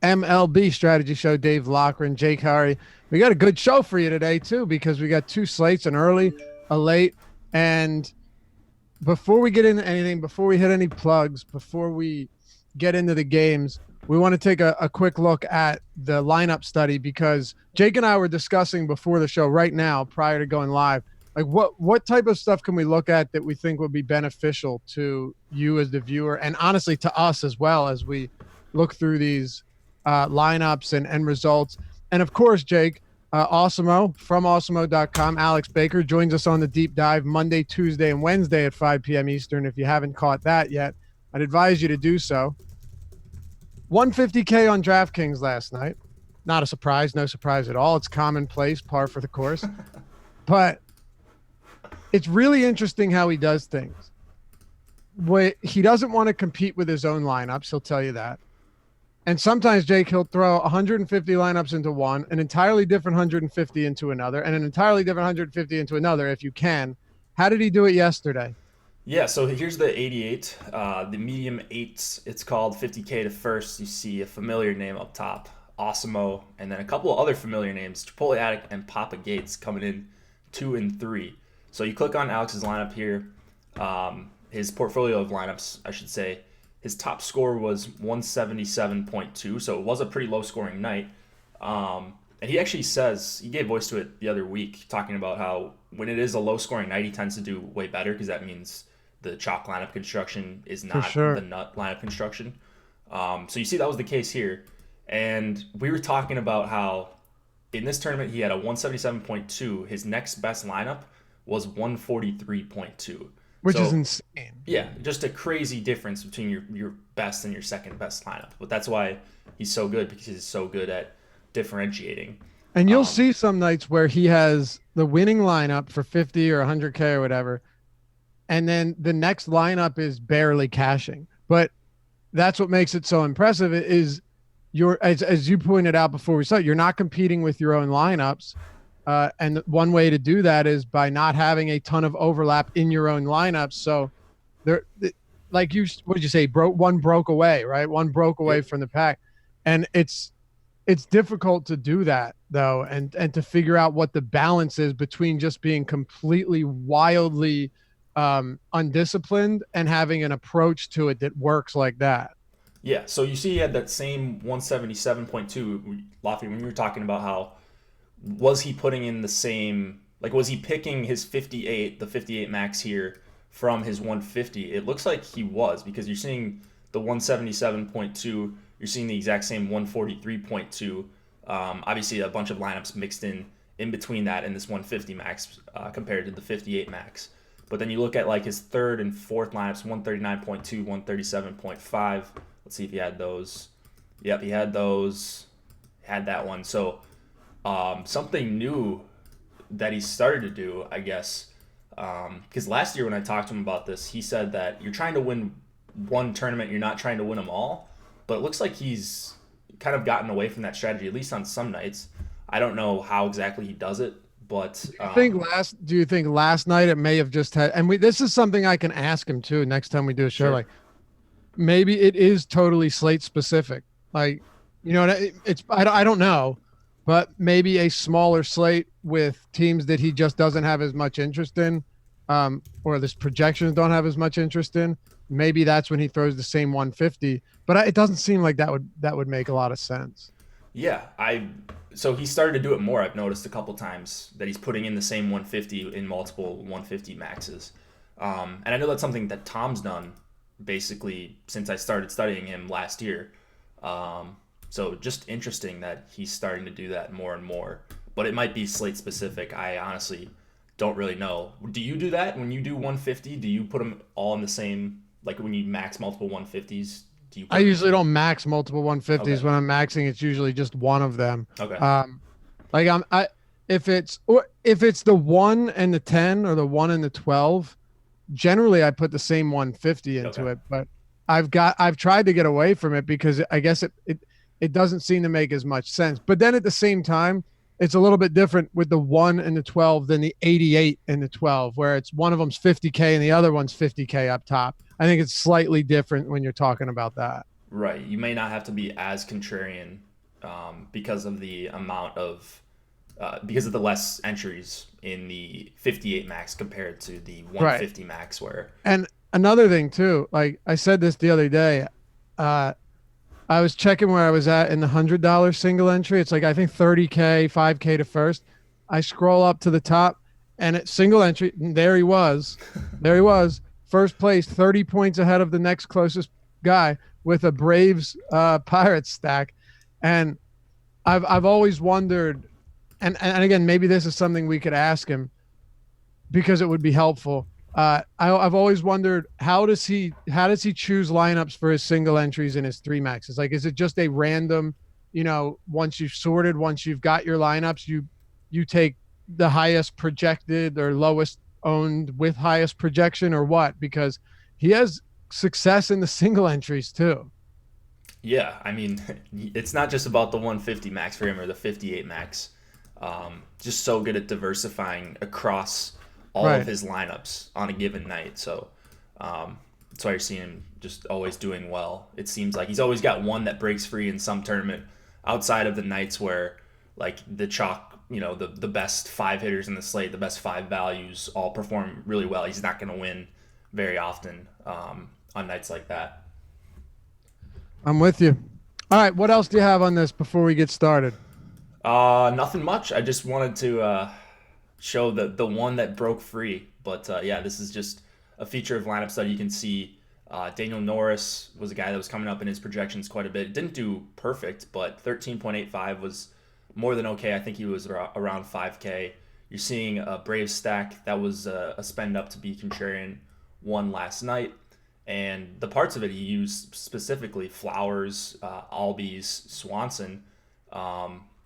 MLB Strategy Show. Dave Lochran, Jake Harry. We got a good show for you today, too, because we got two slates, an early, a late. And before we get into anything, before we hit any plugs, before we get into the games, we want to take a quick look at the lineup study because Jake and I were discussing before the show right now, prior to going live, like what type of stuff can we look at that we think would be beneficial to you as the viewer and honestly to us as well as we look through these lineups and results. And of course, Jake, Awesemo from awesemo.com, Alex Baker joins us on the deep dive Monday, Tuesday, and Wednesday at 5 p.m. Eastern. If you haven't caught that yet, I'd advise you to do so. 150K on DraftKings last night. Not a surprise, no surprise at all. It's commonplace, par for the course. But it's really interesting how he does things. He doesn't want to compete with his own lineups, he'll tell you that. And sometimes, Jake, he'll throw 150 lineups into one, an entirely different 150 into another, and an entirely different 150 into another if you can. How did he do it yesterday? Yeah, so here's the 88, the medium eights. It's called 50K to first. You see a familiar name up top, Awesemo, and then a couple of other familiar names, Chipotle Attic and Papa Gates coming in 2 and 3. So you click on Alex's lineup here, his portfolio of lineups, I should say. His top score was 177.2, so it was a pretty low-scoring night. And he actually says, he gave voice to it the other week, talking about how when it is a low-scoring night, he tends to do way better because that means the chalk lineup construction is not the nut lineup construction. So you see that was the case here. And we were talking about how in this tournament he had a 177.2. His next best lineup was 143.2. Which is insane. Yeah, just a crazy difference between your best and your second best lineup. But that's why he's so good, because he's so good at differentiating. And you'll see some nights where he has the winning lineup for 50 or 100K or whatever, and then the next lineup is barely cashing. But that's what makes it so impressive is as you pointed out before we started, you're not competing with your own lineups. And one way to do that is by not having a ton of overlap in your own lineups. So there, like what did you say? One broke away, right? One broke away from the pack. And it's difficult to do that though. And to figure out what the balance is between just being completely wildly undisciplined and having an approach to it that works like that. Yeah. So you see he had that same 177.2, Lofty, when you were talking about how, was he putting in the same, like was he picking his 58, the 58 max here from his 150? It looks like he was, because you're seeing the 177.2, you're seeing the exact same 143.2. Obviously a bunch of lineups mixed in between that and this 150 max compared to the 58 max. But then you look at like his third and fourth lineups, 139.2, 137.5. Let's see if he had those. Yep, he had those. Had that one. So something new that he started to do, I guess, because last year when I talked to him about this, he said that you're trying to win one tournament, you're not trying to win them all. But it looks like he's kind of gotten away from that strategy, at least on some nights. I don't know how exactly he does it, but do you think last night it may have just had, and this is something I can ask him too next time we do a show, like maybe it is totally slate specific, like, you know, I don't know. But maybe a smaller slate with teams that he just doesn't have as much interest in, or this projections don't have as much interest in. Maybe that's when he throws the same 150. But it doesn't seem like that would make a lot of sense. Yeah, so he started to do it more. I've noticed a couple times that he's putting in the same 150 in multiple 150 maxes. And I know that's something that Tom's done basically since I started studying him last year. So just interesting that he's starting to do that more and more. But it might be slate specific. I honestly don't really know. Do you do that when you do 150? Do you put them all in the same, like when you max multiple 150s? I usually don't max multiple 150s. Okay. When I'm maxing, it's usually just one of them. Okay. Like if it's the 1 and the 10 or the 1 and the 12, generally I put the same 150 into it. But I've tried to get away from it because I guess it doesn't seem to make as much sense. But then at the same time, it's a little bit different with the 1 and the 12 than the 88 and the 12, where it's one of them's 50K and the other one's 50K up top. I think it's slightly different when you're talking about that. Right. You may not have to be as contrarian because of the amount of because of the less entries in the 58 max compared to the Right. 150 max where And another thing too, like I said this the other day, uh, I was checking where I was at in the $100 single entry. It's like I think 30K, 5K to first. I scroll up to the top, and it's single entry. And there he was. There he was. First place, 30 points ahead of the next closest guy with a Braves Pirates stack. And I've always wondered, and again, maybe this is something we could ask him because it would be helpful. I've always wondered how does he choose lineups for his single entries and his three maxes? Like, is it just a random, once you've sorted, once you've got your lineups, you take the highest projected or lowest owned with highest projection, or what? Because he has success in the single entries too. yeah, I mean, it's not just about the 150 max for him or the 58 max. Just so good at diversifying across all of Right. his lineups on a given night. So that's why you're seeing him just always doing well. It seems like he's always got one that breaks free in some tournament outside of the nights where like the chalk, the best five hitters in the slate, the best five values all perform really well. He's not going to win very often on nights like that. I'm with you. All right, what else do you have on this before we get started? Nothing much. I just wanted to show the one that broke free. But yeah, this is just a feature of lineup study. You can see Daniel Norris was a guy that was coming up in his projections quite a bit. Didn't do perfect, but 13.85 was more than okay. I think he was around 5K. You're seeing a Braves stack that was a spend up to be contrarian one last night. And the parts of it he used specifically Flowers, Albies, Swanson.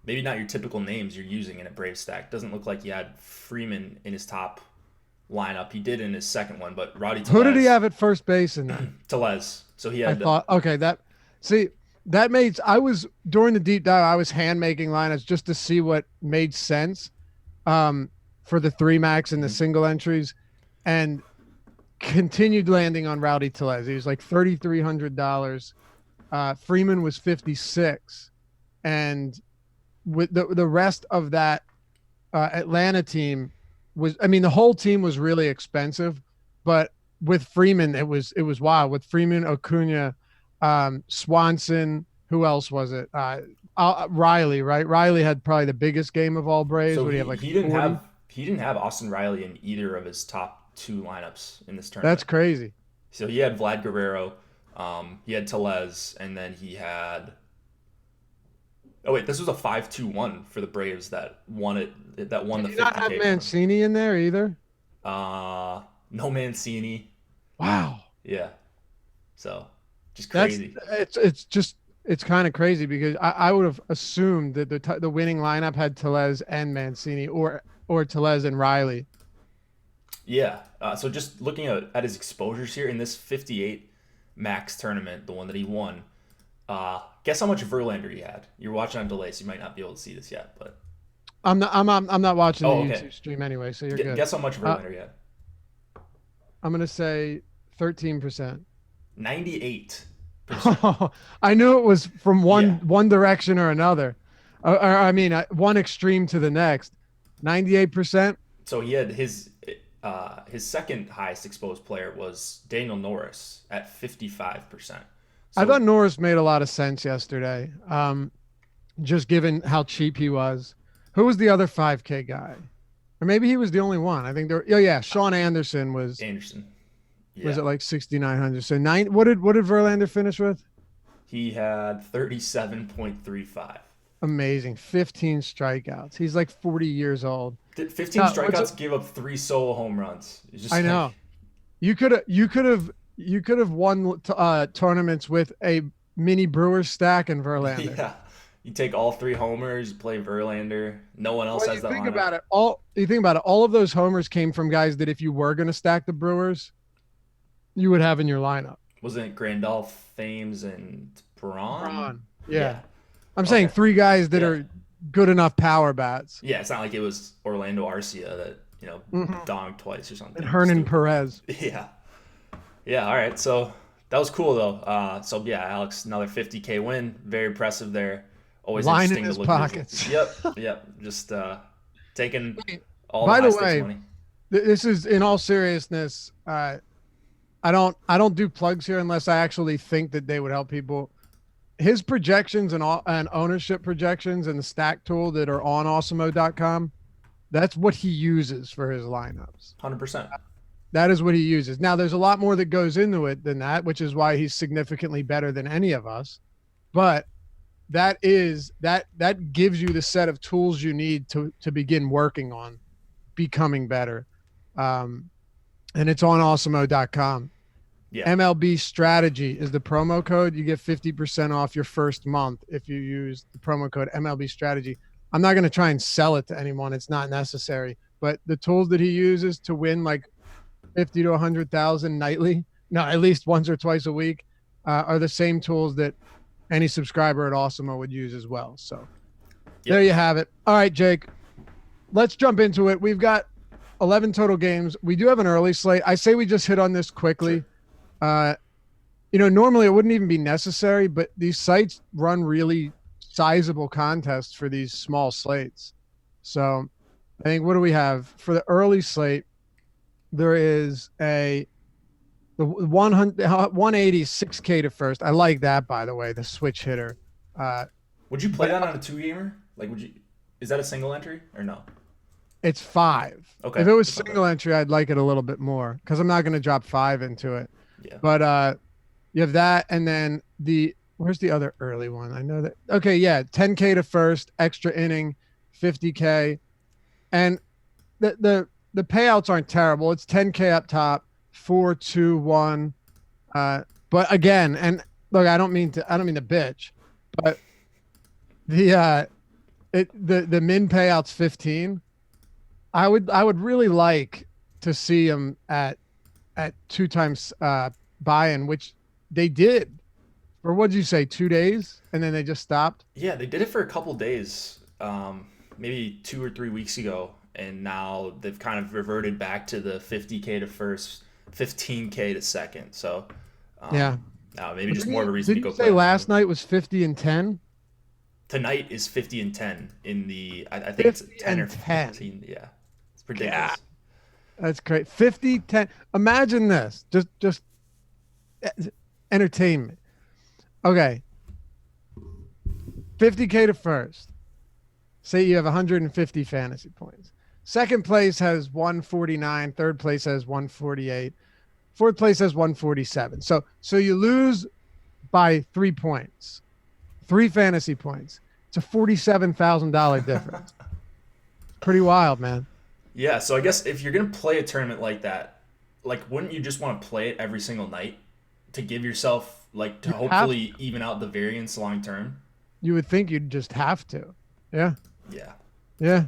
Maybe not your typical names you're using in a Brave stack. Doesn't look like he had Freeman in his top lineup. He did in his second one, but Rowdy Who did he Tellez. have at first base in that? Tellez. So he I had thought, okay, that made, I was during the deep dive, I was hand making lineups just to see what made sense for the three max and the single entries, and continued landing on Rowdy Tellez. He was like $3,300. Freeman was 56, and with the rest of that Atlanta team was, I mean, the whole team was really expensive, but with Freeman, it was wild. With Freeman, Acuna, Swanson, who else was it? Riley, right? Riley had probably the biggest game of all Braves. so What do you he, have, like he didn't 40? have Austin Riley in either of his top two lineups in this That's tournament. crazy. So he had Vlad Guerrero, he had Tellez, and then he had. Oh wait, this was a 5-2-1 for the Braves that won it. That won Did the you not have 50K. Mancini in there either? No Mancini. Wow. Yeah. So just That's crazy. it's kind of crazy because I would have assumed that the winning lineup had Tellez and Mancini, or Tellez and Riley. Yeah. So just looking at his exposures here in this 58 max tournament, the one that he won. Guess how much Verlander he had. You're watching on delay, so you might not be able to see this yet. But I'm not watching the oh, okay. YouTube stream anyway, so you're good. Guess how much Verlander he had. I'm gonna say 13%. 98%. I knew it was from Yeah. one direction or another, or I mean, one extreme to the next. 98%. So he had his second highest exposed player was Daniel Norris at 55%. I So thought Norris made a lot of sense yesterday, just given how cheap he was. Who was the other 5K guy? Or maybe he was the only one. I think there. Oh yeah, Sean Anderson was Anderson. was Yeah. it like 6,900? So nine. What did Verlander finish with? He had 37.35. Amazing, 15 strikeouts. He's like 40 years old. 15 What's strikeouts, gave up 3 solo home runs. It's just I know. You could have won tournaments with a mini Brewers stack and Verlander. Yeah. You take all 3 homers, you play Verlander. No one else Well, has that lineup. you think about it, all of those homers came from guys that if you were going to stack the Brewers, you would have in your lineup. Wasn't it Grandolph, Thames, and Braun? Braun. Yeah. Yeah. I'm saying Okay. three guys that Yeah. are good enough power bats. Yeah, it's not like it was Orlando Arcia that, Mhm. donged twice or something. And Hernan Stupid. Perez. Yeah. Yeah, all right. So That was cool though. So yeah, Alex, another 50K win. Very impressive there. Always Line in interesting to his look pockets. visual. Yep. Just taking all the By high the stakes way, money. this is in all seriousness. I don't do plugs here unless I actually think that they would help people. His projections and ownership projections and the stack tool that are on awesomeo.com, that's what he uses for his lineups. 100%. That is what he uses. Now, there's a lot more that goes into it than that, which is why he's significantly better than any of us. But that gives you the set of tools you need to begin working on becoming better. And it's on awesomeo.com. Yeah. MLB strategy is the promo code. You get 50% off your first month if you use the promo code MLB strategy. I'm not going to try and sell it to anyone. It's not necessary. But the tools that he uses to win like 50 to 100,000 nightly, no, at least once or twice a week, are the same tools that any subscriber at Awesomeo would use as well. So there you have it. All right, Jake, let's jump into it. We've got 11 total games. We do have an early slate. I say we just hit on this quickly. Sure. Normally it wouldn't even be necessary, but these sites run really sizable contests for these small slates. So I think, what do we have for the early slate? There is the 186K to first. I like that, by the way, the switch hitter. Would you play that on a 2-gamer? Like, is that a single entry or no? It's 5. Okay. If it was single entry, I'd like it a little bit more because I'm not going to drop 5 into it. Yeah. But you have that, and then where's the other early one? I know that. Okay, yeah, 10K to first, extra inning, 50K, and the payouts aren't terrible. It's 10K up top, 4, 2, 1. But again, and look, I don't mean to bitch, but the min payout's 15. I would really like to see them at 2 times buy-in, which they did for, what'd you say, 2 days, and then they just stopped. Yeah, they did it for a couple days, maybe 2 or 3 weeks ago, and now they've kind of reverted back to the 50K to first, 15K to second. So yeah, maybe just more of a reason to go. Did you say last night was 50 and 10? Tonight is 50 and 10 in the. I think it's 10 or 15. Yeah, it's ridiculous. Yeah. That's great. 50, 10. Imagine this. Just entertainment. Okay. 50K to first. Say you have 150 fantasy points. Second place has 149. Third place has 148. Fourth place has 147. So you lose by 3 points. 3 fantasy points. It's a $47,000 difference. Pretty wild, man. Yeah, so I guess if you're going to play a tournament like that, like, wouldn't you just want to play it every single night to give yourself, like, to hopefully even out the variance long term? You would think you'd just have to. Yeah. Yeah. Yeah.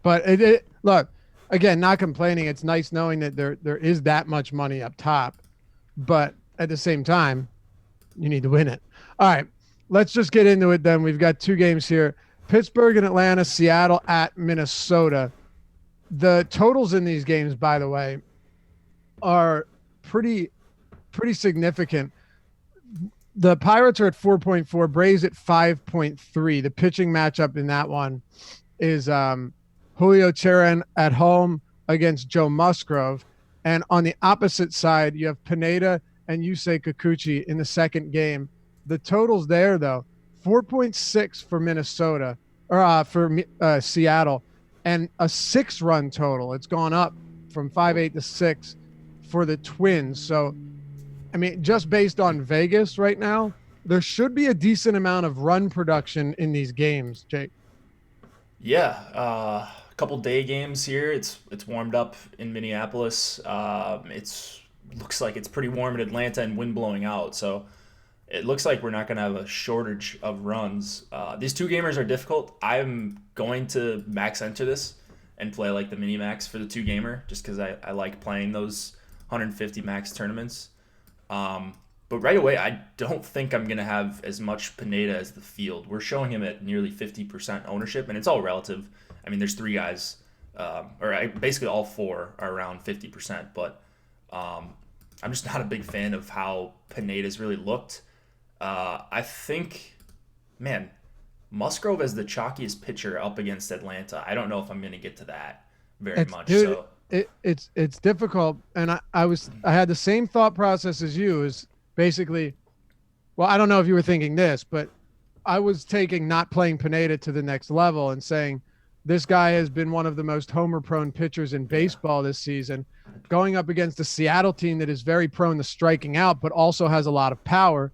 But it look, again, not complaining. It's nice knowing that there is that much money up top, but at the same time, you need to win it. All right, let's just get into it then. We've got 2 games here. Pittsburgh and Atlanta, Seattle at Minnesota. The totals in these games, by the way, are pretty significant. The Pirates are at 4.4, Braves at 5.3. The pitching matchup in that one is Julio Cheran at home against Joe Musgrove. And on the opposite side, you have Pineda and Yusei Kikuchi in the second game. The totals there, though, 4.6 for Minnesota, or for Seattle, and a 6-run total. It's gone up from 5.8 to 6 for the Twins. So, I mean, just based on Vegas right now, there should be a decent amount of run production in these games, Jake. Yeah, a couple day games here. It's warmed up in Minneapolis. It's looks like it's pretty warm in Atlanta and wind blowing out. So it looks like we're not going to have a shortage of runs. These 2 gamers are difficult. I'm going to max enter this and play like the mini max for the 2 gamer just because I like playing those 150 max tournaments. But right away, I don't think I'm going to have as much Pineda as the field. We're showing him at nearly 50% ownership, and it's all relative. I mean, there's 3 guys, basically all 4 are around 50%, but I I'm just not a big fan of how Pineda's really looked. I think, man, Musgrove as the chalkiest pitcher up against Atlanta. I don't know if I'm going to get to that very much. Dude, So it's difficult, and I had the same thought process as you. Is basically, well, I don't know if you were thinking this, but I was taking not playing Pineda to the next level and saying this guy has been one of the most homer-prone pitchers in baseball this season, going up against a Seattle team that is very prone to striking out, but also has a lot of power.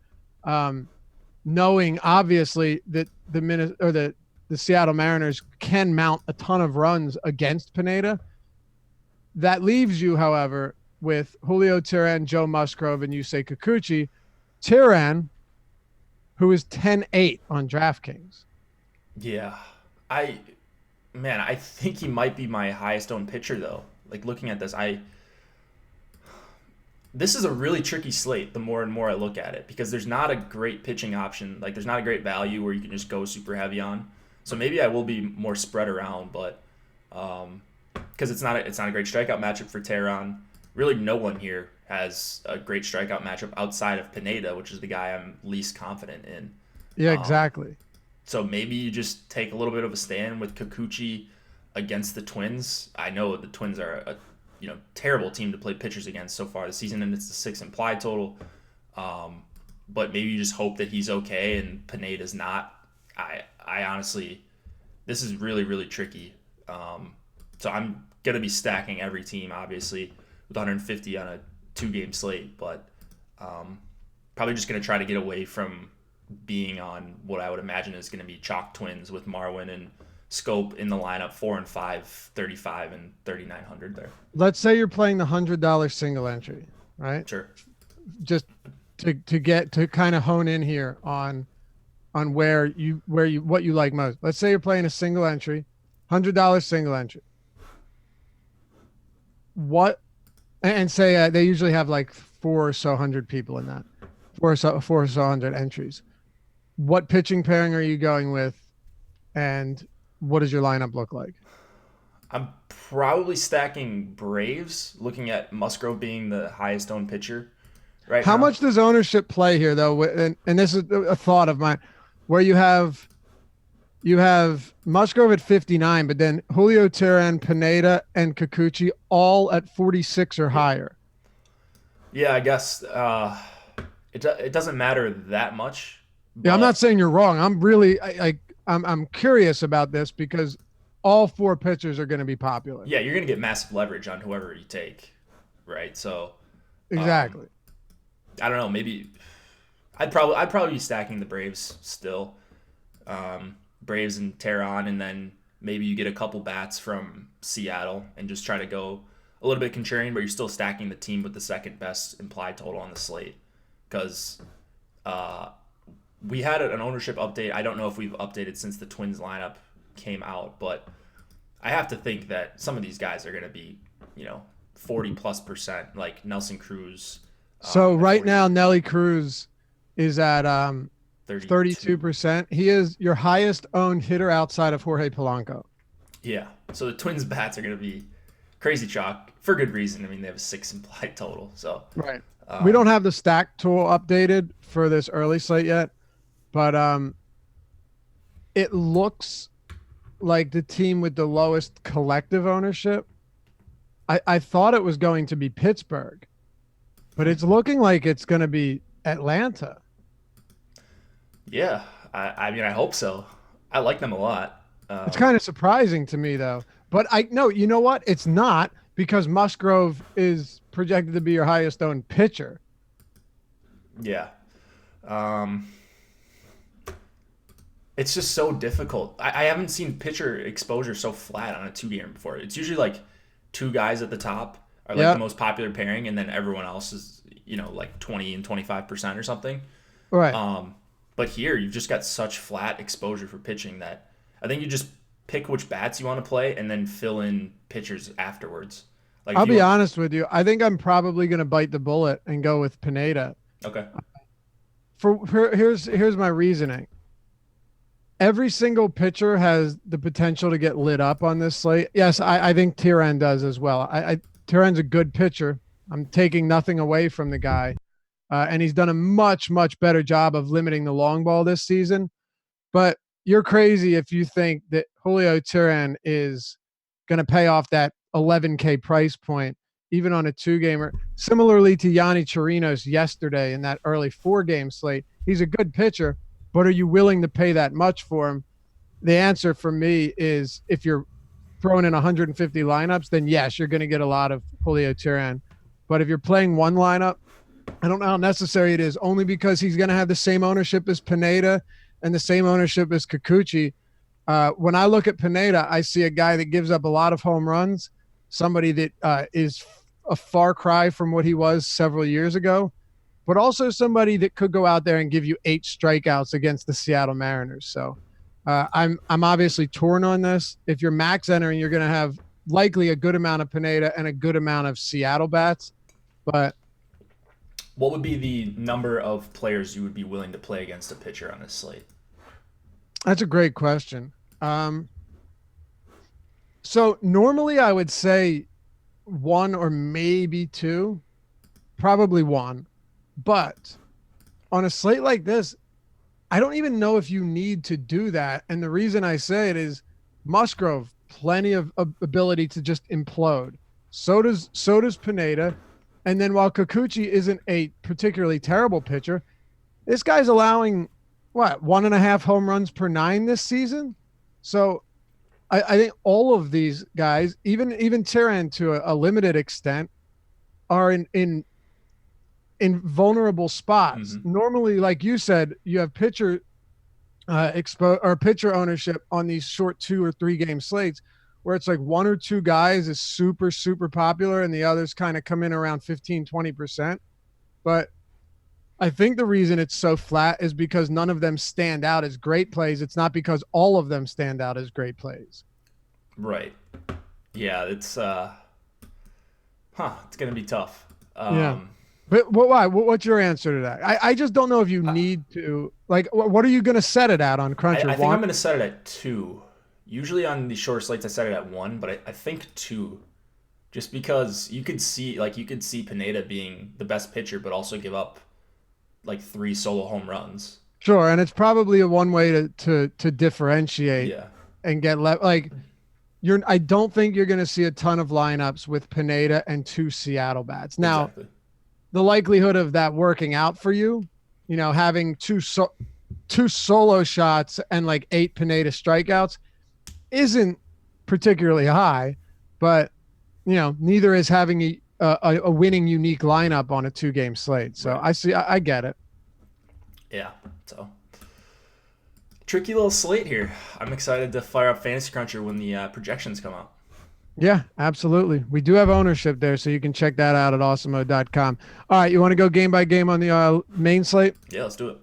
Knowing obviously that the Seattle Mariners can mount a ton of runs against Pineda. That leaves you, however, with Julio Teheran, Joe Musgrove, and Yusei Kikuchi. Teheran, who is 10-8 on DraftKings. yeah, I think he might be my highest owned pitcher though. Like looking at this is a really tricky slate the more and more I look at it, because there's not a great pitching option. Like there's not a great value where you can just go super heavy on. So maybe I will be more spread around, but because it's not a great strikeout matchup for Teheran. Really, no one here has a great strikeout matchup outside of Pineda, which is the guy I'm least confident in. Yeah, exactly. So maybe you just take a little bit of a stand with Kikuchi against the Twins. I know the Twins are a terrible team to play pitchers against so far this season, and it's the 6 implied total. But maybe you just hope that he's okay and Pineda's not. I honestly, this is really, really tricky. So I'm going to be stacking every team, obviously, with 150 on a 2-game slate, but probably just going to try to get away from being on what I would imagine is going to be chalk Twins with Marwin and Scope in the lineup, 4 and 5, 35 and 3,900 there. Let's say you're playing the $100 single entry, right? Sure. Just to get to kind of hone in here on what you like most. Let's say you're playing a single entry, $100 single entry. What, and say they usually have like 4 or so hundred people in that, 4 or so hundred entries. What pitching pairing are you going with, and what does your lineup look like? I'm probably stacking Braves, looking at Musgrove being the highest owned pitcher right How now. much does ownership play here, though? And this is a thought of mine, where you have Musgrove at 59, but then Julio Teheran, Pineda, and Kikuchi all at 46 or higher. Yeah, I guess it doesn't matter that much. Yeah, I'm not saying you're wrong. I'm really I'm curious about this because all 4 pitchers are going to be popular. Yeah, you're going to get massive leverage on whoever you take, right? So exactly. I don't know. Maybe I'd probably be stacking the Braves still, Braves and Teheran, and then maybe you get a couple bats from Seattle and just try to go a little bit contrarian, but you're still stacking the team with the second best implied total on the slate, because we had an ownership update. I don't know if we've updated since the Twins lineup came out, but I have to think that some of these guys are going to be, 40+%, like Nelson Cruz. So right now, Nelly Cruz is at 32%. He is your highest owned hitter outside of Jorge Polanco. Yeah. So the Twins bats are going to be crazy chalk for good reason. I mean, they have a 6 implied total. So right. We don't have the stack tool updated for this early slate yet, but it looks like the team with the lowest collective ownership. I thought it was going to be Pittsburgh, but it's looking like it's going to be Atlanta. Yeah, I mean, I hope so. I like them a lot. It's kind of surprising to me, though. But you know what? It's not, because Musgrove is projected to be your highest owned pitcher. Yeah. It's just so difficult. I haven't seen pitcher exposure so flat on a 2-gamer before. It's usually like 2 guys at the top are like the most popular pairing, and then everyone else is, like 20 and 25% or something. Right. But here you've just got such flat exposure for pitching that I think you just pick which bats you want to play and then fill in pitchers afterwards. Like I'll be honest with you. I think I'm probably going to bite the bullet and go with Pineda. Okay. Here's my reasoning. Every single pitcher has the potential to get lit up on this slate. Yes, I think Teheran does as well. Teheran's a good pitcher. I'm taking nothing away from the guy. And he's done a much, much better job of limiting the long ball this season. But you're crazy if you think that Julio Turan is going to pay off that 11K price point, even on a 2-gamer. Similarly to Yanni Chirinos yesterday in that early 4-game slate, he's a good pitcher, but are you willing to pay that much for him? The answer for me is if you're throwing in 150 lineups, then yes, you're going to get a lot of Julio Turan. But if you're playing one lineup, I don't know how necessary it is, only because he's going to have the same ownership as Pineda and the same ownership as Kikuchi. When I look at Pineda, I see a guy that gives up a lot of home runs, somebody that is a far cry from what he was several years ago, but also somebody that could go out there and give you 8 strikeouts against the Seattle Mariners. So I'm obviously torn on this. If you're max entering, you're going to have likely a good amount of Pineda and a good amount of Seattle bats, but what would be the number of players you would be willing to play against a pitcher on this slate? that's a great question. So normally I would say 1 or maybe 2, probably 1. But on a slate like this, I don't even know if you need to do that. And the reason I say it is Musgrove, plenty of ability to just implode. So does Pineda. And then while Kikuchi isn't a particularly terrible pitcher, this guy's allowing what, 1.5 home runs per 9 this season. So I think all of these guys, even Turan to a limited extent, are in vulnerable spots. Mm-hmm. Normally, like you said, you have pitcher pitcher ownership on these short 2 or 3 game slates where it's like 1 or 2 guys is super, super popular and the others kind of come in around 15-20%. But I think the reason it's so flat is because none of them stand out as great plays. It's not because all of them stand out as great plays. Right. Yeah, it's it's gonna be tough. Yeah. But why? What's your answer to that? I just don't know if you need to. Like, what are you going to set it at on Cruncher? I think I'm going to set it at 2. Usually on the short slates, I set it at 1, but I think 2, just because you could see Pineda being the best pitcher, but also give up like 3 solo home runs. Sure, and it's probably a one way to differentiate and get like. I don't think you're going to see a ton of lineups with Pineda and 2 Seattle bats. Now, exactly. The likelihood of that working out for you, having two solo shots and like 8 Pineda strikeouts isn't particularly high, but neither is having a winning unique lineup on a 2-game slate. So right. I get it. Yeah. So tricky little slate here. I'm excited to fire up Fantasy Cruncher when the projections come out. Yeah, absolutely. We do have ownership there, so you can check that out at awesemo.com. All right, you want to go game by game on the main slate? Yeah, let's do it.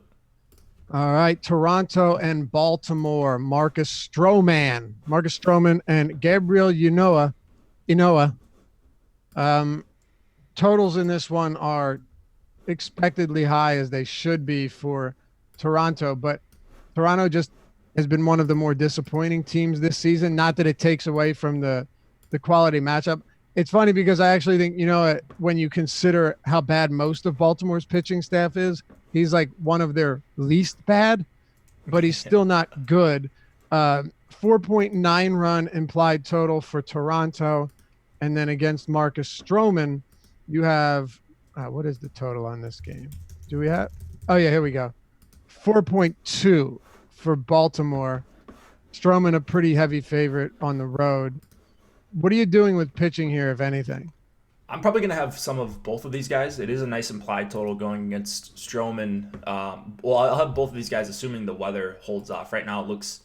All right, Toronto and Baltimore. Marcus Stroman and Gabriel Ynoa. Totals in this one are expectedly high, as they should be for Toronto, but Toronto just has been one of the more disappointing teams this season. Not that it takes away from the quality matchup. It's funny because I actually think, when you consider how bad most of Baltimore's pitching staff is, he's like one of their least bad, but he's still not good. 4.9 run implied total for Toronto. And then against Marcus Stroman, you have, what is the total on this game? Do we have? Oh yeah, here we go. 4.2 for Baltimore. Stroman, a pretty heavy favorite on the road. What are you doing with pitching here, if anything? I'm probably going to have some of both of these guys. It is a nice implied total going against Stroman. I'll have both of these guys assuming the weather holds off. Right now it looks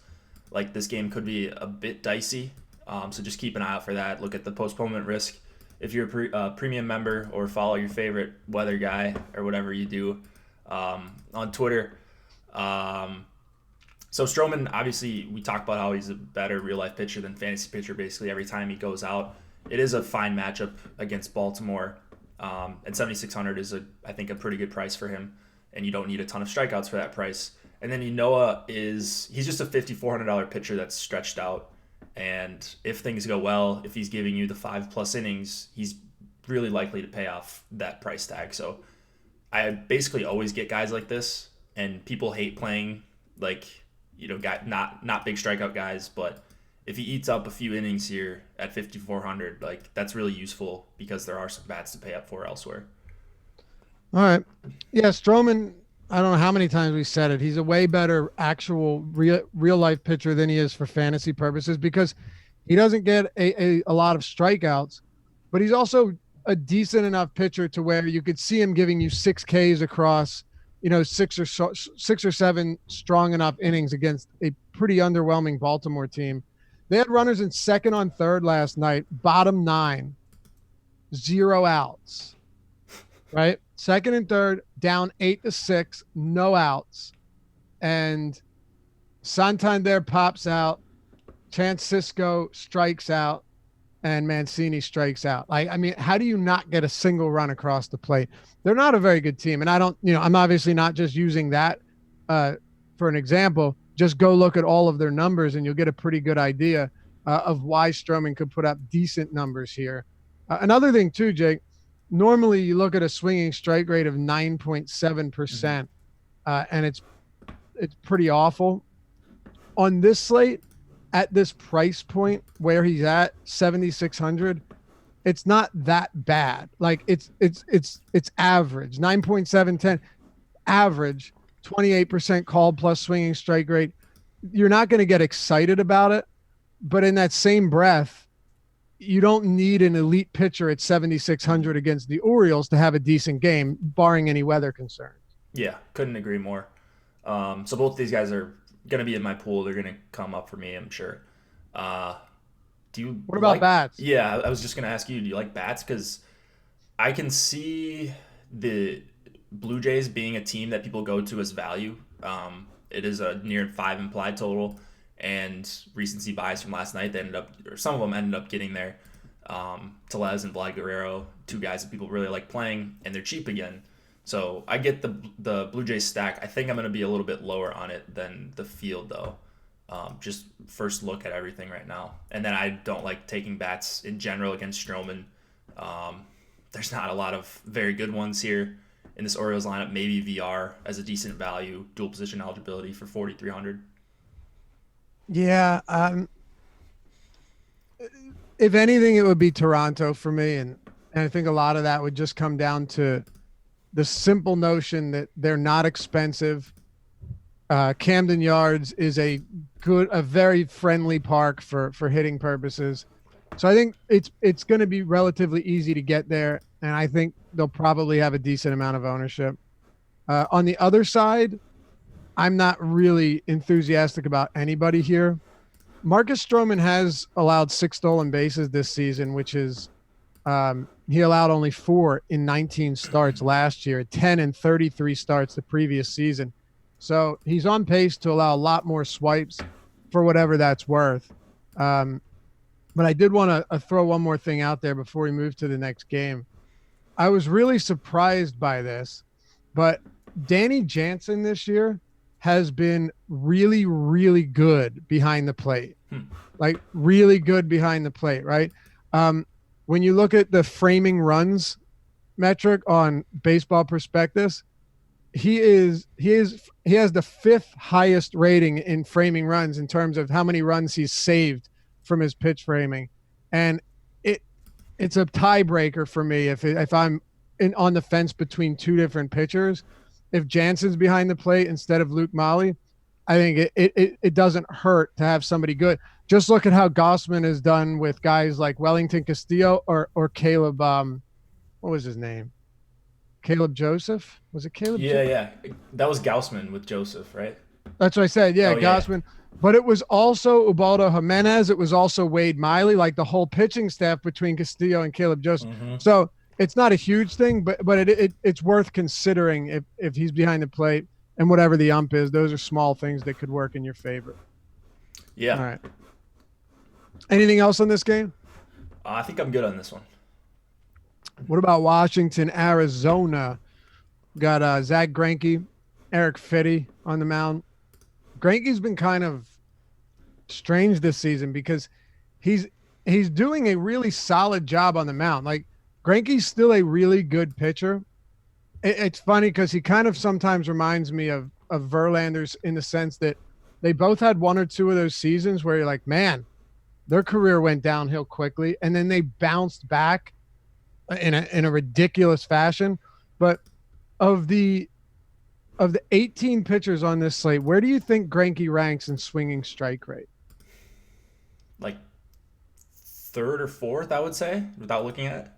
like this game could be a bit dicey. So just keep an eye out for that. Look at the postponement risk. If you're a premium member or follow your favorite weather guy or whatever you do on Twitter. So Stroman, obviously, we talk about how he's a better real-life pitcher than fantasy pitcher basically every time he goes out. It is a fine matchup against Baltimore, and 7,600 is, I think, a pretty good price for him, and you don't need a ton of strikeouts for that price. And then he's just a $5,400 pitcher that's stretched out, and if things go well, if he's giving you the 5+ innings, he's really likely to pay off that price tag. So I basically always get guys like this, and people hate playing like, not big strikeout guys, but if he eats up a few innings here at 5,400, like that's really useful because there are some bats to pay up for elsewhere. All right. Yeah, Stroman, I don't know how many times we said it. He's a way better actual real life pitcher than he is for fantasy purposes because he doesn't get a lot of strikeouts, but he's also a decent enough pitcher to where you could see him giving you 6 Ks across, 6 or 7 strong enough innings against a pretty underwhelming Baltimore team. They had runners in second on third last night, bottom 9, 0 outs, right? Second and third, down 8-6, no outs. And Santander pops out, Francisco strikes out, and Mancini strikes out. I mean, how do you not get a single run across the plate? They're not a very good team. And I'm obviously not just using that for an example. Just go look at all of their numbers and you'll get a pretty good idea of why Stroman could put up decent numbers here. Another thing too, Jake, normally you look at a swinging strike rate of 9.7%, and it's pretty awful. On this slate, at this price point where he's at 7,600, it's not that bad. Like it's average, 9.710, average, 28% called plus swinging strike rate. You're not going to get excited about it, but in that same breath, you don't need an elite pitcher at 7,600 against the Orioles to have a decent game, barring any weather concerns. Yeah, couldn't agree more. So both these guys are going to be in my pool. They're going to come up for me, I'm sure. What about bats? Yeah, I was just going to ask you, do you like bats? Because I can see the Blue Jays being a team that people go to as value. It is a near 5 implied total, and recency bias from last night, some of them ended up getting there. Tellez and Vlad Guerrero, 2 guys that people really like playing, and they're cheap again. So I get the Blue Jays stack. I think I'm going to be a little bit lower on it than the field, though. Just first look at everything right now. And then I don't like taking bats in general against Stroman. There's not a lot of very good ones here in this Orioles lineup. Maybe VR as a decent value, dual position eligibility for 4,300. Yeah. If anything, it would be Toronto for me. And I think a lot of that would just come down to the simple notion that they're not expensive. Camden Yards is a very friendly park for hitting purposes. So I think it's going to be relatively easy to get there. And I think they'll probably have a decent amount of ownership. On the other side, I'm not really enthusiastic about anybody here. Marcus Stroman has allowed 6 stolen bases this season, which is he allowed only 4 in 19 starts last year, 10 in 33 starts the previous season. So he's on pace to allow a lot more swipes for whatever that's worth. But I did want to throw one more thing out there before we move to the next game. I was really surprised by this, but Danny Jansen this year has been really, really good behind the plate. Like really good behind the plate, right? When you look at the framing runs metric on Baseball Prospectus, he has the 5th highest rating in framing runs in terms of how many runs he's saved from his pitch framing. And it's a tiebreaker for me if I'm on the fence between 2 different pitchers. If Jansen's behind the plate instead of Luke Molly, I think it doesn't hurt to have somebody good. Just look at how Gossman has done with guys like Wellington Castillo or Caleb. What was his name? Caleb Joseph? Was it Caleb? Yeah. That was Gaussman with Joseph, right? That's what I said. Yeah, Gossman. Yeah. But it was also Ubaldo Jimenez. It was also Wade Miley, like the whole pitching staff between Castillo and Caleb Joseph. Mm-hmm. So it's not a huge thing, but it's worth considering if he's behind the plate and whatever the ump is. Those are small things that could work in your favor. Yeah. All right. Anything else on this game? I think I'm good on this one. What about Washington, Arizona? Got Zach Greinke, Eric Fitty on the mound. Greinke's been kind of strange this season because he's doing a really solid job on the mound. Like Greinke's still a really good pitcher. It's funny because he kind of sometimes reminds me of Verlander's in the sense that they both had one or two of those seasons where you're like, man, their career went downhill quickly, and then they bounced back in a ridiculous fashion. But of the 18 pitchers on this slate, where do you think Greinke ranks in swinging strike rate? Like third or fourth, I would say, without looking at it.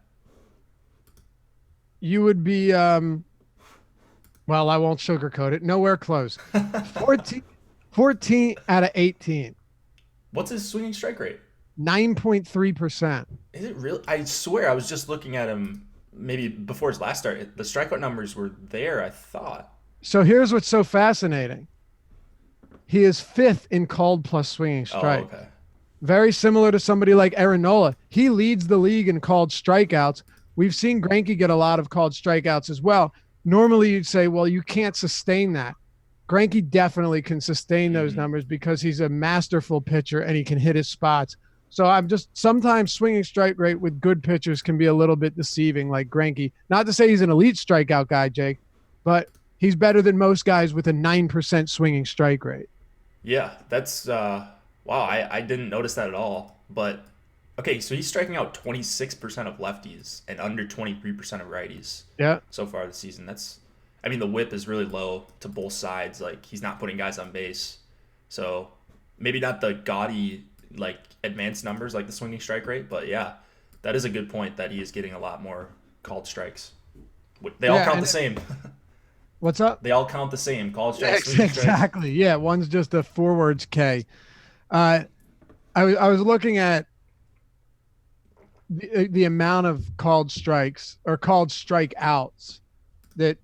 You would be well, I won't sugarcoat it. Nowhere close. 14, 14 out of 18. What's his swinging strike rate? 9.3%. Is it real? I swear I was just looking at him maybe before his last start. The strikeout numbers were there, I thought. So here's what's so fascinating. He is fifth in called plus swinging strike. Oh, okay. Very similar to somebody like Aaron Nola. He leads the league in called strikeouts. We've seen Greinke get a lot of called strikeouts as well. Normally you'd say, well, you can't sustain that. Greinke definitely can sustain those numbers because he's a masterful pitcher and he can hit his spots. So I'm just sometimes swinging strike rate with good pitchers can be a little bit deceiving, like Greinke. Not to say he's an elite strikeout guy, Jake, but he's better than most guys with a 9% swinging strike rate. Yeah, that's wow. I didn't notice that at all. But okay, so he's striking out 26% of lefties and under 23% of righties. Yeah. So far this season. I mean, the whip is really low to both sides. Like, he's not putting guys on base. So maybe not the gaudy, like, advanced numbers like the swinging strike rate, but yeah, that is a good point that he is getting a lot more called strikes. They all count the same. What's up? They all count the same. Called strikes, swinging strikes. Exactly. Yeah, one's just a forwards K. I was looking at the amount of called strikes or called strikeouts that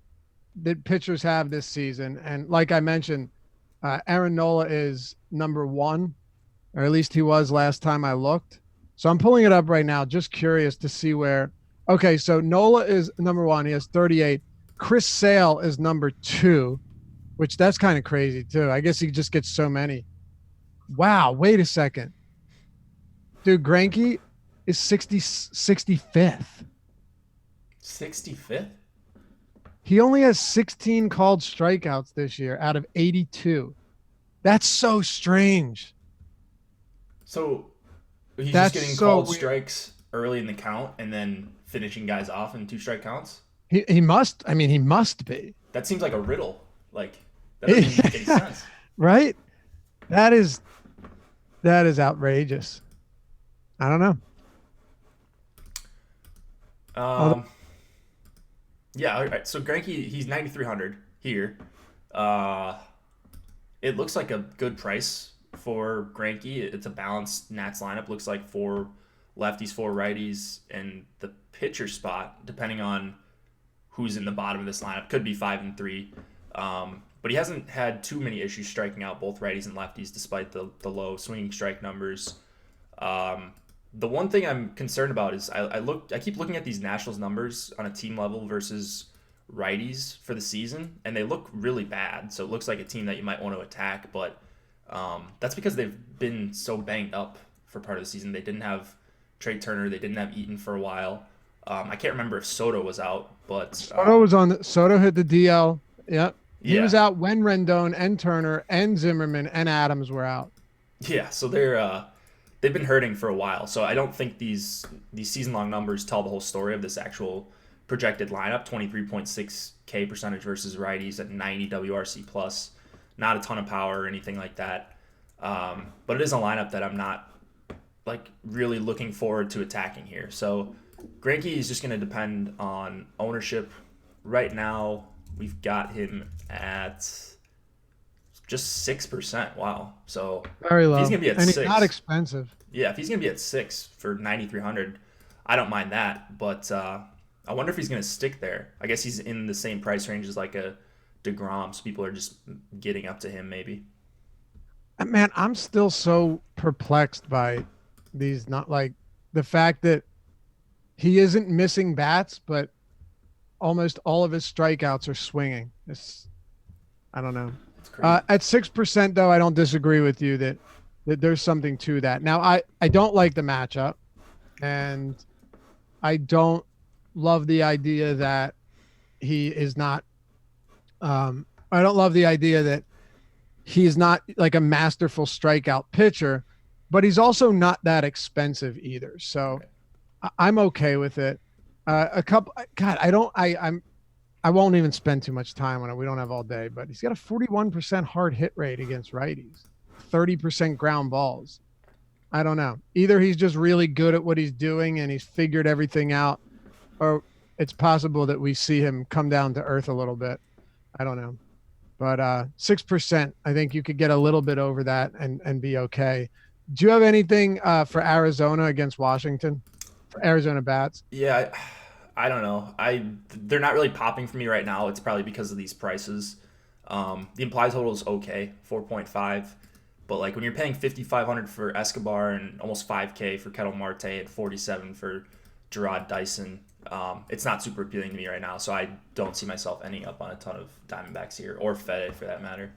pitchers have this season, and like I mentioned, Aaron Nola is number one, or at least he was last time I looked. So I'm pulling it up right now, just curious to see where. Okay, so Nola is number one. He has 38. Chris Sale is number two, which that's kind of crazy too. I guess he just gets so many. Wow, wait a second. Dude, Greinke is 65th. 65th? He only has 16 called strikeouts this year out of 82. That's so strange. So he's just getting called strikes early in the count and then finishing guys off in 2-strike counts? He must. I mean, he must be. That seems like a riddle. Like, that doesn't even make any sense. Right? That is outrageous. I don't know. Yeah, all right. So Greinke, he's 9,300 here. It looks like a good price for Greinke. It's a balanced Nats lineup. Looks like 4 lefties, 4 righties, and the pitcher spot, depending on who's in the bottom of this lineup, could be 5 and 3. But he hasn't had too many issues striking out both righties and lefties, despite the low swinging strike numbers. The one thing I'm concerned about is I keep looking at these Nationals numbers on a team level versus righties for the season, and they look really bad. So it looks like a team that you might want to attack, but that's because they've been so banged up for part of the season. They didn't have Trey Turner, they didn't have Eaton for a while. I can't remember if Soto was out, but Soto hit the DL. Yep. He Yeah. was out when Rendon and Turner and Zimmerman and Adams were out. Yeah, so they've been hurting for a while. So I don't think these season-long numbers tell the whole story of this actual projected lineup. 23.6 K percentage versus righties at 90 WRC plus. Not a ton of power or anything like that. But it is a lineup that I'm not like really looking forward to attacking here. So Greinke is just going to depend on ownership. Right now, we've got him at just 6%. Wow. So very low. He's going to be at and 6. He's not expensive. Yeah, if he's going to be at 6 for 9,300, I don't mind that. But I wonder if he's going to stick there. I guess he's in the same price range as like a DeGrom, so people are just getting up to him maybe. Man, I'm still so perplexed by these, not like the fact that he isn't missing bats, but almost all of his strikeouts are swinging. I don't know. At 6%, though, I don't disagree with you that there's something to that. Now, I don't like the matchup, and I don't love the idea that he is not. I don't love the idea that he's not like a masterful strikeout pitcher, but he's also not that expensive either. So Okay. I'm okay with it. A couple, God, I don't, I won't even spend too much time on it. We don't have all day, but he's got a 41% hard hit rate against righties, 30% ground balls. I don't know. Either he's just really good at what he's doing and he's figured everything out, or it's possible that we see him come down to earth a little bit. I don't know. But 6%, I think you could get a little bit over that and be okay. Do you have anything for Arizona against Washington? For Arizona bats? Yeah, I don't know. They're not really popping for me right now. It's probably because of these prices. The implied total is okay, 4.5. But like when you're paying 5,500 for Escobar and almost 5K for Kettle Marte and 47 for Gerard Dyson, it's not super appealing to me right now. So I don't see myself ending up on a ton of Diamondbacks here or Fede for that matter.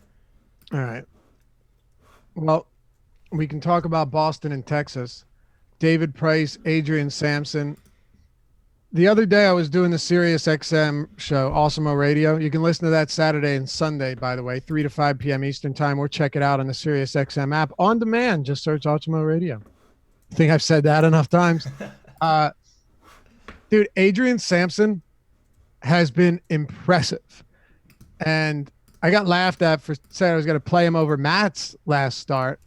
All right. Well, we can talk about Boston and Texas. David Price, Adrian Sampson. The other day I was doing the Sirius XM show, Awesemo Radio. You can listen to that Saturday and Sunday, by the way, 3 to 5 p.m. Eastern time, or check it out on the Sirius XM app on demand. Just search Awesemo Radio. I think I've said that enough times. Dude, Adrian Sampson has been impressive. And I got laughed at for saying I was going to play him over Matt's last start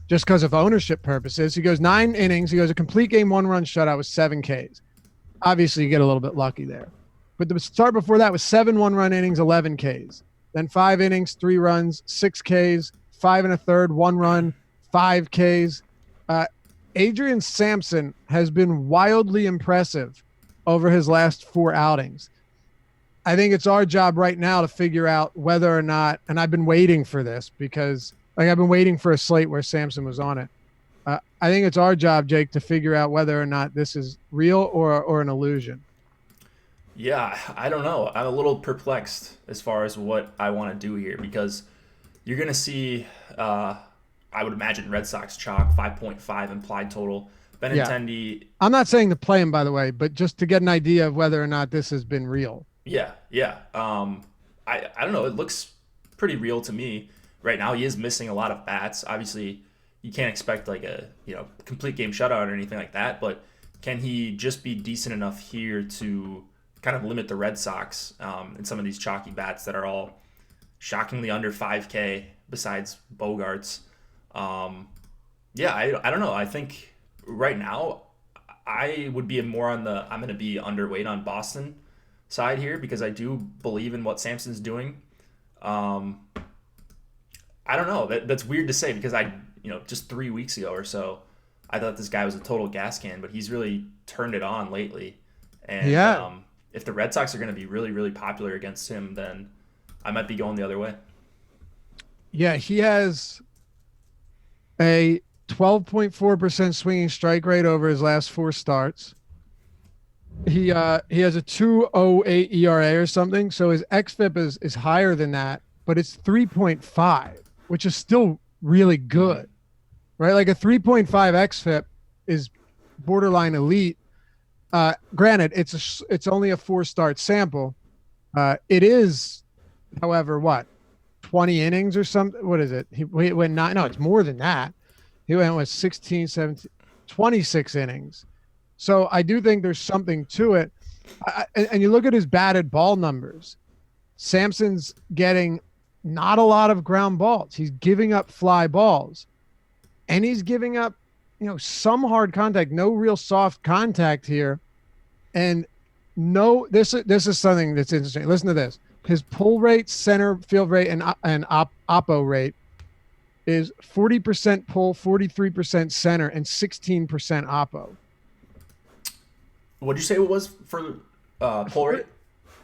just because of ownership purposes. He goes 9 innings. He goes a complete game, 1-run shutout with 7 Ks. Obviously, you get a little bit lucky there. But the start before that was 7 1-run innings, 11 Ks. Then 5 innings, 3 runs, 6 Ks, 5 1/3, 1 run, 5 Ks. Adrian Sampson has been wildly impressive over his last 4 outings. I think it's our job right now to figure out whether or not, and I've been waiting for this because I've been waiting for a slate where Sampson was on it. I think it's our job, Jake, to figure out whether or not this is real or an illusion. Yeah, I don't know. I'm a little perplexed as far as what I want to do here because you're going to see, I would imagine, Red Sox chalk, 5.5 implied total. Benintendi. I'm not saying to play him, by the way, but just to get an idea of whether or not this has been real. Yeah. I don't know. It looks pretty real to me right now. He is missing a lot of bats. Obviously, you can't expect like a complete game shutout or anything like that. But can he just be decent enough here to kind of limit the Red Sox and some of these chalky bats that are all shockingly under 5K besides Bogarts? I don't know. I think right now I would be more on the I'm going to be underweight on Boston side here because I do believe in what Sampson's doing. I don't know. That's weird to say because just 3 weeks ago or so, I thought this guy was a total gas can, but he's really turned it on lately. And if the Red Sox are going to be really, really popular against him, then I might be going the other way. Yeah, he has a 12.4% swinging strike rate over his last 4 starts. He has a 2.08 ERA or something, so his xFIP is higher than that, but it's 3.5, which is still really good, right? Like a 3.5 xFIP is borderline elite. Granted, it's only a 4-start sample. It is, however, 20 innings or something? What is it? He went 9. No, it's more than that. He went with 16, 17, 26 innings. So I do think there's something to it. And you look at his batted ball numbers. Sampson's getting not a lot of ground balls. He's giving up fly balls. And he's giving up, some hard contact, no real soft contact here. And this is something that's interesting. Listen to this. His pull rate, center field rate, and oppo rate is 40% pull, 43% center, and 16% oppo. What'd you say it was for pull rate?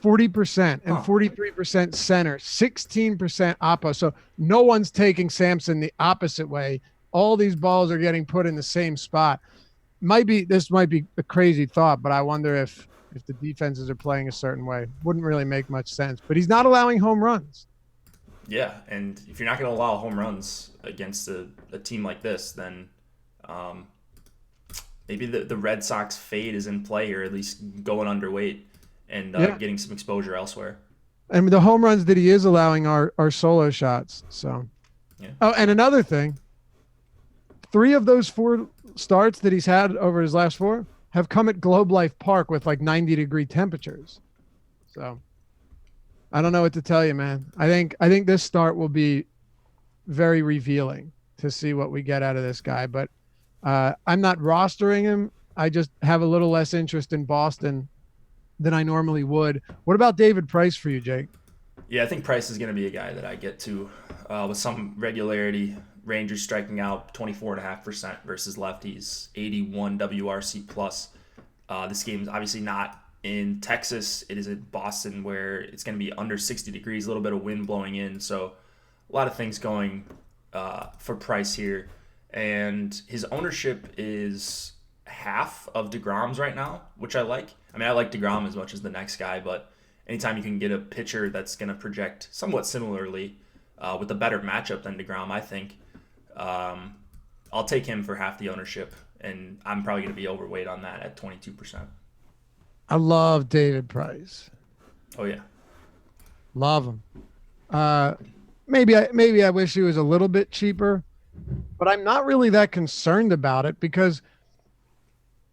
40% and 43% center, 16% oppo. So no one's taking Sampson the opposite way. All these balls are getting put in the same spot. This might be a crazy thought, but I wonder if the defenses are playing a certain way. Wouldn't really make much sense. But he's not allowing home runs. Yeah, and if you're not going to allow home runs against a team like this, then maybe the Red Sox fade is in play, or at least going underweight and Yeah. getting some exposure elsewhere. And the home runs that he is allowing are solo shots. So, Yeah. oh, and another thing, 3 of those 4 starts that he's had over his last 4 have come at Globe Life Park with like 90-degree temperatures. So I don't know what to tell you, man. I think this start will be very revealing to see what we get out of this guy. But I'm not rostering him. I just have a little less interest in Boston than I normally would. What about David Price for you, Jake? Yeah, I think Price is going to be a guy that I get to with some regularity. Rangers striking out 24.5% versus lefties, 81 WRC plus. This game is obviously not in Texas. It is in Boston, where it's going to be under 60 degrees, a little bit of wind blowing in. So a lot of things going for Price here. And his ownership is half of DeGrom's right now, which I like. I mean, I like DeGrom as much as the next guy, but anytime you can get a pitcher that's going to project somewhat similarly with a better matchup than DeGrom, I think I'll take him for half the ownership, and I'm probably going to be overweight on that at 22%. I love David Price. Oh, yeah. Love him. Maybe I wish he was a little bit cheaper, but I'm not really that concerned about it because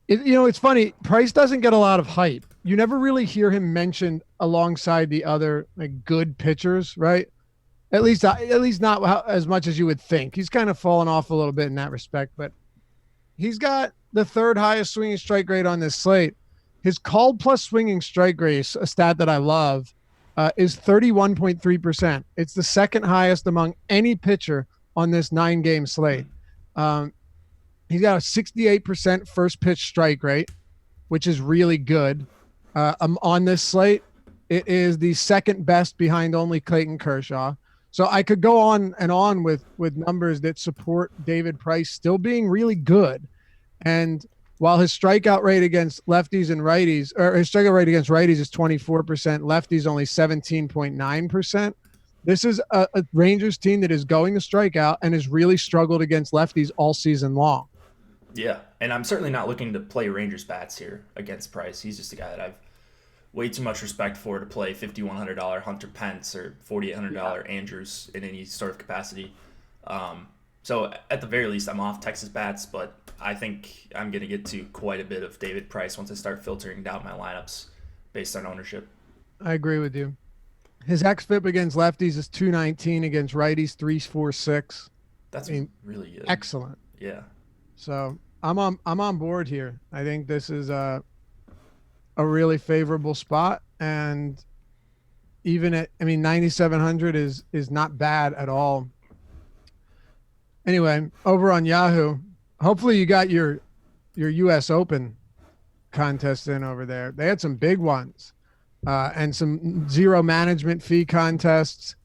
it's funny. Price doesn't get a lot of hype. You never really hear him mentioned alongside the other like good pitchers, right? At least not as much as you would think. He's kind of fallen off a little bit in that respect, but he's got the 3rd highest swinging strike rate on this slate. His called plus swinging strike rate, a stat that I love, is 31.3%. It's the 2nd highest among any pitcher on this 9-game slate. He's got a 68% first pitch strike rate, which is really good. On this slate, it is the 2nd best behind only Clayton Kershaw. So I could go on and on with numbers that support David Price still being really good. And while his strikeout rate against lefties and righties, or his strikeout rate against righties is 24%, lefties only 17.9%. This is a Rangers team that is going to strike out and has really struggled against lefties all season long. Yeah, and I'm certainly not looking to play Rangers bats here against Price. He's just a guy that I've way too much respect for to play $5,100 Hunter Pence or $4,800 Andrews in any sort of capacity. So at the very least, I'm off Texas bats, but I think I'm going to get to quite a bit of David Price once I start filtering down my lineups based on ownership. I agree with you. His xFIP against lefties is 219, against righties 346. That's really good. Excellent. Yeah. So I'm on board here. I think this is a really favorable spot, and even at 9,700 is not bad at all. Anyway, over on Yahoo, hopefully you got your U.S. Open contest in over there. They had some big ones and some zero management fee contests.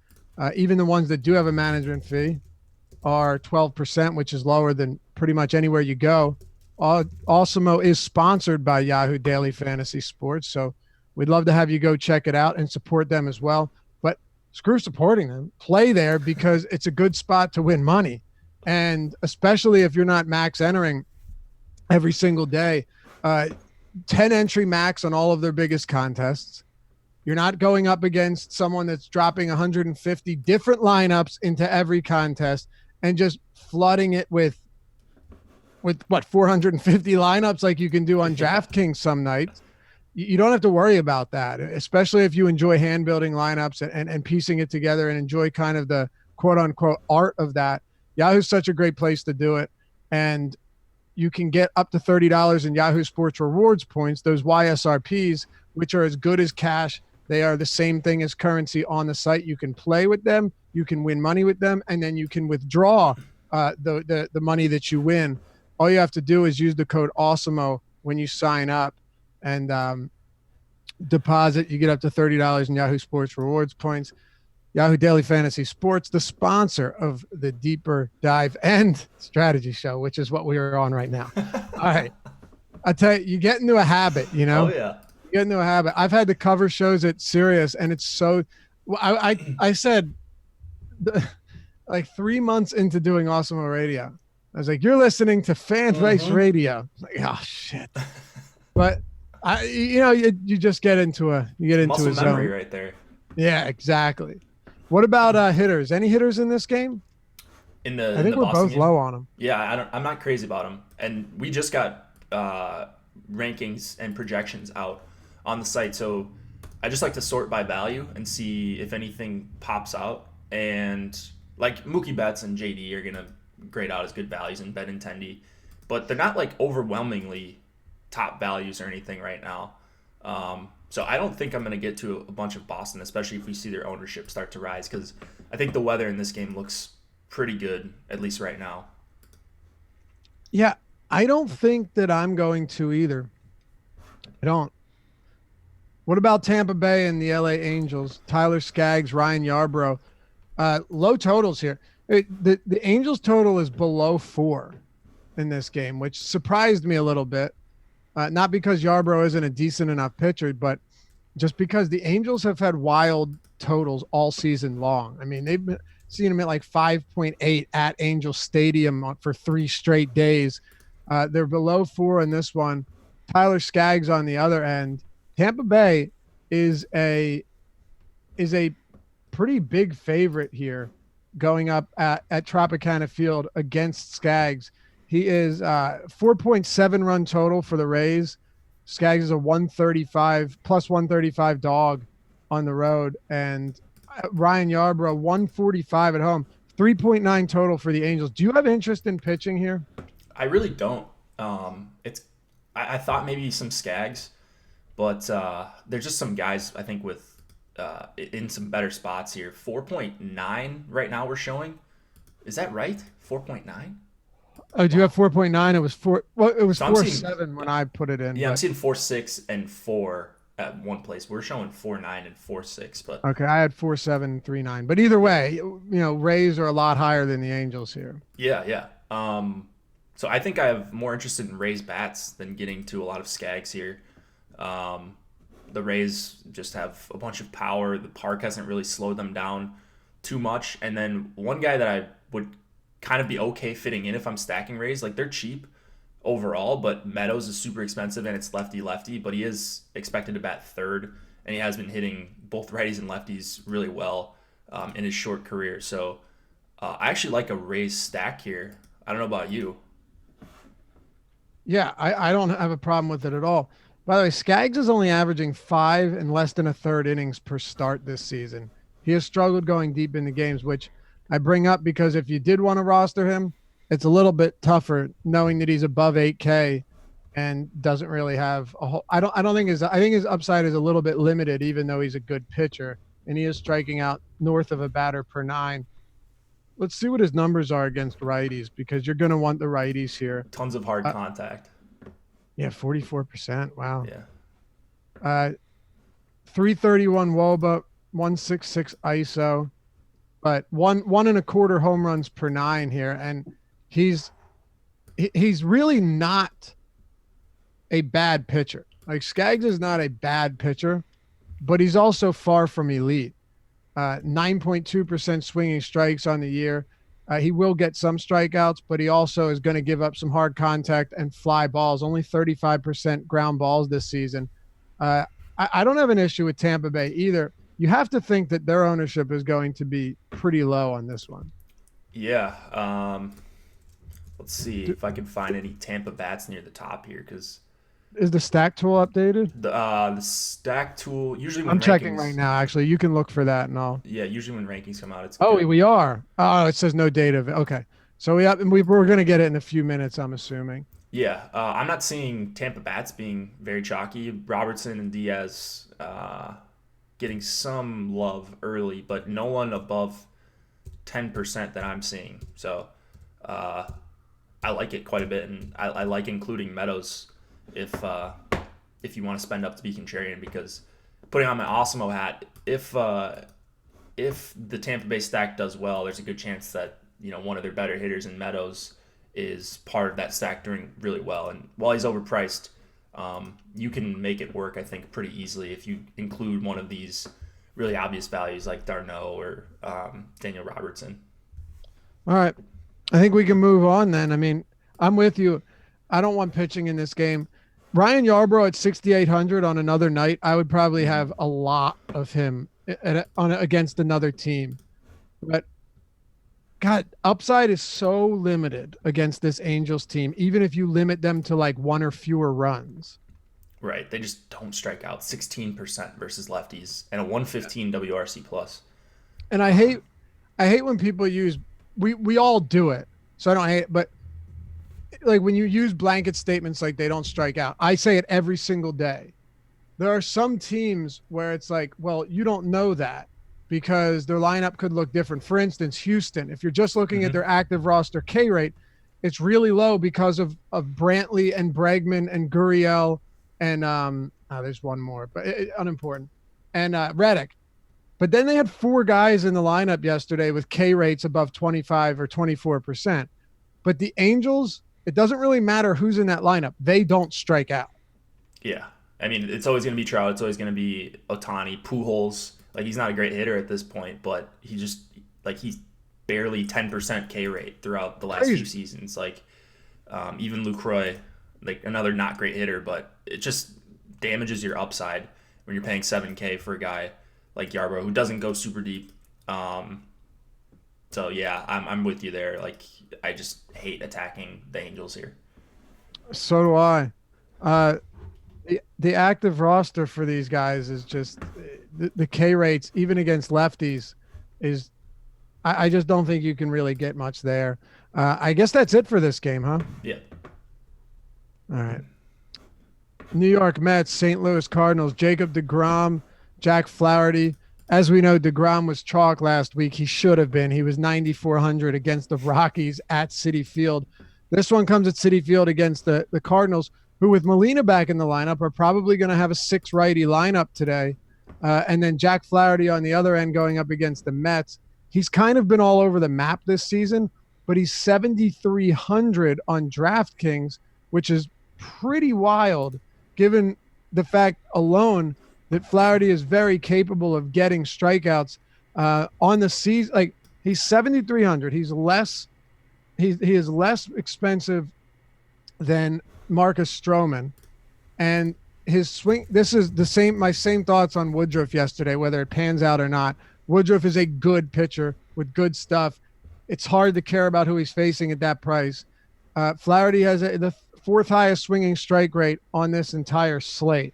Even the ones that do have a management fee are 12%, which is lower than pretty much anywhere you go. Awesemo is sponsored by Yahoo Daily Fantasy Sports, so we'd love to have you go check it out and support them as well. But screw supporting them. Play there because it's a good spot to win money. And especially if you're not max entering every single day, 10 entry max on all of their biggest contests. You're not going up against someone that's dropping 150 different lineups into every contest and just flooding it with 450 lineups like you can do on DraftKings some nights. You don't have to worry about that, especially if you enjoy hand building lineups and piecing it together and enjoy kind of the quote unquote art of that. Yahoo's such a great place to do it. And you can get up to $30 in Yahoo Sports Rewards points, those YSRPs, which are as good as cash. They are the same thing as currency on the site. You can play with them, you can win money with them, and then you can withdraw the money that you win. All you have to do is use the code AWESEMO when you sign up and deposit. You get up to $30 in Yahoo Sports Rewards points. Yahoo Daily Fantasy Sports, the sponsor of the Deeper Dive and Strategy Show, which is what we are on right now. All right. I tell you, you get into a habit, Oh, yeah. You get into a habit. I've had to cover shows at Sirius, and it's so – I said like 3 months into doing Awesemo Radio, I was like, "You're listening to Fan Base Mm-hmm. Radio." I was like, oh shit! But you just get into a Muscle memory zone. right there. Yeah, exactly. What about hitters? Any hitters in this game? In I the think we're Boston both game. low on them. Yeah, I'm not crazy about him, and we just got rankings and projections out on the site. So I just like to sort by value and see if anything pops out. And like Mookie Betts and JD are gonna grade out as good values in Benintendi, but they're not like overwhelmingly top values or anything right now. So I don't think I'm gonna get to a bunch of Boston, especially if we see their ownership start to rise, because I think the weather in this game looks pretty good, at least right now. Yeah, I don't think that I'm going to either. I don't. What about Tampa Bay and the LA Angels? Tyler Skaggs, Ryan Yarbrough. Low totals here. The Angels total is below 4 in this game, which surprised me a little bit. Not because Yarbrough isn't a decent enough pitcher, but just because the Angels have had wild totals all season long. I mean, they've been seeing them at like 5.8 at Angel Stadium for 3 straight days. They're below 4 in this one. Tyler Skaggs on the other end. Tampa Bay is a pretty big favorite here going up at Tropicana Field against Skaggs. He is 4.7 run total for the Rays. Skaggs is a 135 plus 135 dog on the road, and Ryan Yarbrough 145 at home. 3.9 total for the Angels. Do you have interest in pitching here? I really don't. It's I thought maybe some Skaggs, but there's just some guys I think with in some better spots here. 4.9 right now we're showing. Is that right? 4.9? Oh, do you have 4.9? It was 4. Well, it was So 4.7 when I put it in. Yeah, I'm but seeing 4.6 and 4 at one place. We're showing 4.9 and 4.6, but okay, I had 4.739. But either way, Rays are a lot higher than the Angels here. yeah, yeah. So I think I have more interested in Rays bats than getting to a lot of Skaggs here. The Rays just have a bunch of power. The park hasn't really slowed them down too much. And then one guy that I would kind of be okay fitting in if I'm stacking Rays, like they're cheap overall, but Meadows is super expensive and it's lefty, but he is expected to bat third, and he has been hitting both righties and lefties really well in his short career. So I actually like a Rays stack here. I don't know about you. Yeah, I don't have a problem with it at all. By the way, Skaggs is only averaging 5 and less than a third innings per start this season. He has struggled going deep into games, which I bring up because if you did want to roster him, it's a little bit tougher knowing that he's above 8K and doesn't really have a whole. I think his upside is a little bit limited, even though he's a good pitcher and he is striking out north of a batter per 9. Let's see what his numbers are against righties, because you're going to want the righties here. Tons of hard contact. Yeah, 44%. Wow. Yeah. 331 WOBA, 166 ISO, but one and a quarter home runs per 9 here, and he's really not a bad pitcher. Like Skaggs is not a bad pitcher, but he's also far from elite. 9.2% swinging strikes on the year. He will get some strikeouts, but he also is going to give up some hard contact and fly balls. Only 35% ground balls this season. I don't have an issue with Tampa Bay either. You have to think that their ownership is going to be pretty low on this one. Yeah. Let's see if I can find any Tampa bats near the top here, because is the stack tool updated? The stack tool usually when I'm checking rankings, right now. Actually, you can look for that and all. Yeah, usually when rankings come out, it's Oh, good. we are. Oh, it says no data. Okay, so we're going to get it in a few minutes, I'm assuming. Yeah, I'm not seeing Tampa bats being very chalky. Robertson and Diaz getting some love early, but no one above 10% that I'm seeing. So I like it quite a bit, and I like including Meadows if you want to spend up to be contrarian, because putting on my Awesemo hat, if the Tampa Bay stack does well, there's a good chance that one of their better hitters in Meadows is part of that stack doing really well. And while he's overpriced, you can make it work, I think, pretty easily if you include one of these really obvious values like d'Arnaud or Daniel Robertson. All right. I think we can move on then. I mean, I'm with you. I don't want pitching in this game. Ryan Yarbrough at 6,800 on another night, I would probably Mhm. have a lot of him against another team. But God, upside is so limited against this Angels team, even if you limit them to like one or fewer runs. Right. They just don't strike out 16% versus lefties and a 115 WRC plus. And Um, I hate when people use we all do it. So I don't hate it, but like when you use blanket statements like they don't strike out. I say it every single day. There are some teams where it's like, well, you don't know that because their lineup could look different. For instance, Houston, if you're just looking at mhm. their active roster K rate, it's really low because of Brantley and Bregman and Gurriel and there's one more, but unimportant. And Reddick. But then they had four guys in the lineup yesterday with K rates above 25 or 24%. But the Angels, it doesn't really matter who's in that lineup. They don't strike out. Yeah. I mean, it's always going to be Trout. It's always going to be Otani, Pujols. Like, he's not a great hitter at this point, but he's barely 10% K rate throughout the last few Crazy. seasons. Like, even Lucroy, like another not great hitter, but it just damages your upside when you're paying 7K for a guy like Yarbrough who doesn't go super deep. Um, so yeah, I'm with you there. Like, I just hate attacking the Angels here. So do I. Uh, the active roster for these guys is just the K rates, even against lefties, is I just don't think you can really get much there. I guess that's it for this game, huh? Yeah. All right. New York Mets, St. Louis Cardinals, Jacob DeGrom, Jack Flaherty. As we know, DeGrom was chalk last week. He should have been. He was 9,400 against the Rockies at Citi Field. This one comes at Citi Field against the Cardinals, who with Molina back in the lineup are probably going to have a six righty lineup today. And then Jack Flaherty on the other end going up against the Mets. He's kind of been all over the map this season, but he's 7,300 on DraftKings, which is pretty wild given the fact alone that Flaherty is very capable of getting strikeouts on the season. Like he's 7,300. He's less. He is less expensive than Marcus Stroman, and his swing. This is the same. My same thoughts on Woodruff yesterday, whether it pans out or not. Woodruff is a good pitcher with good stuff. It's hard to care about who he's facing at that price. Flaherty has the fourth highest swinging strike rate on this entire slate.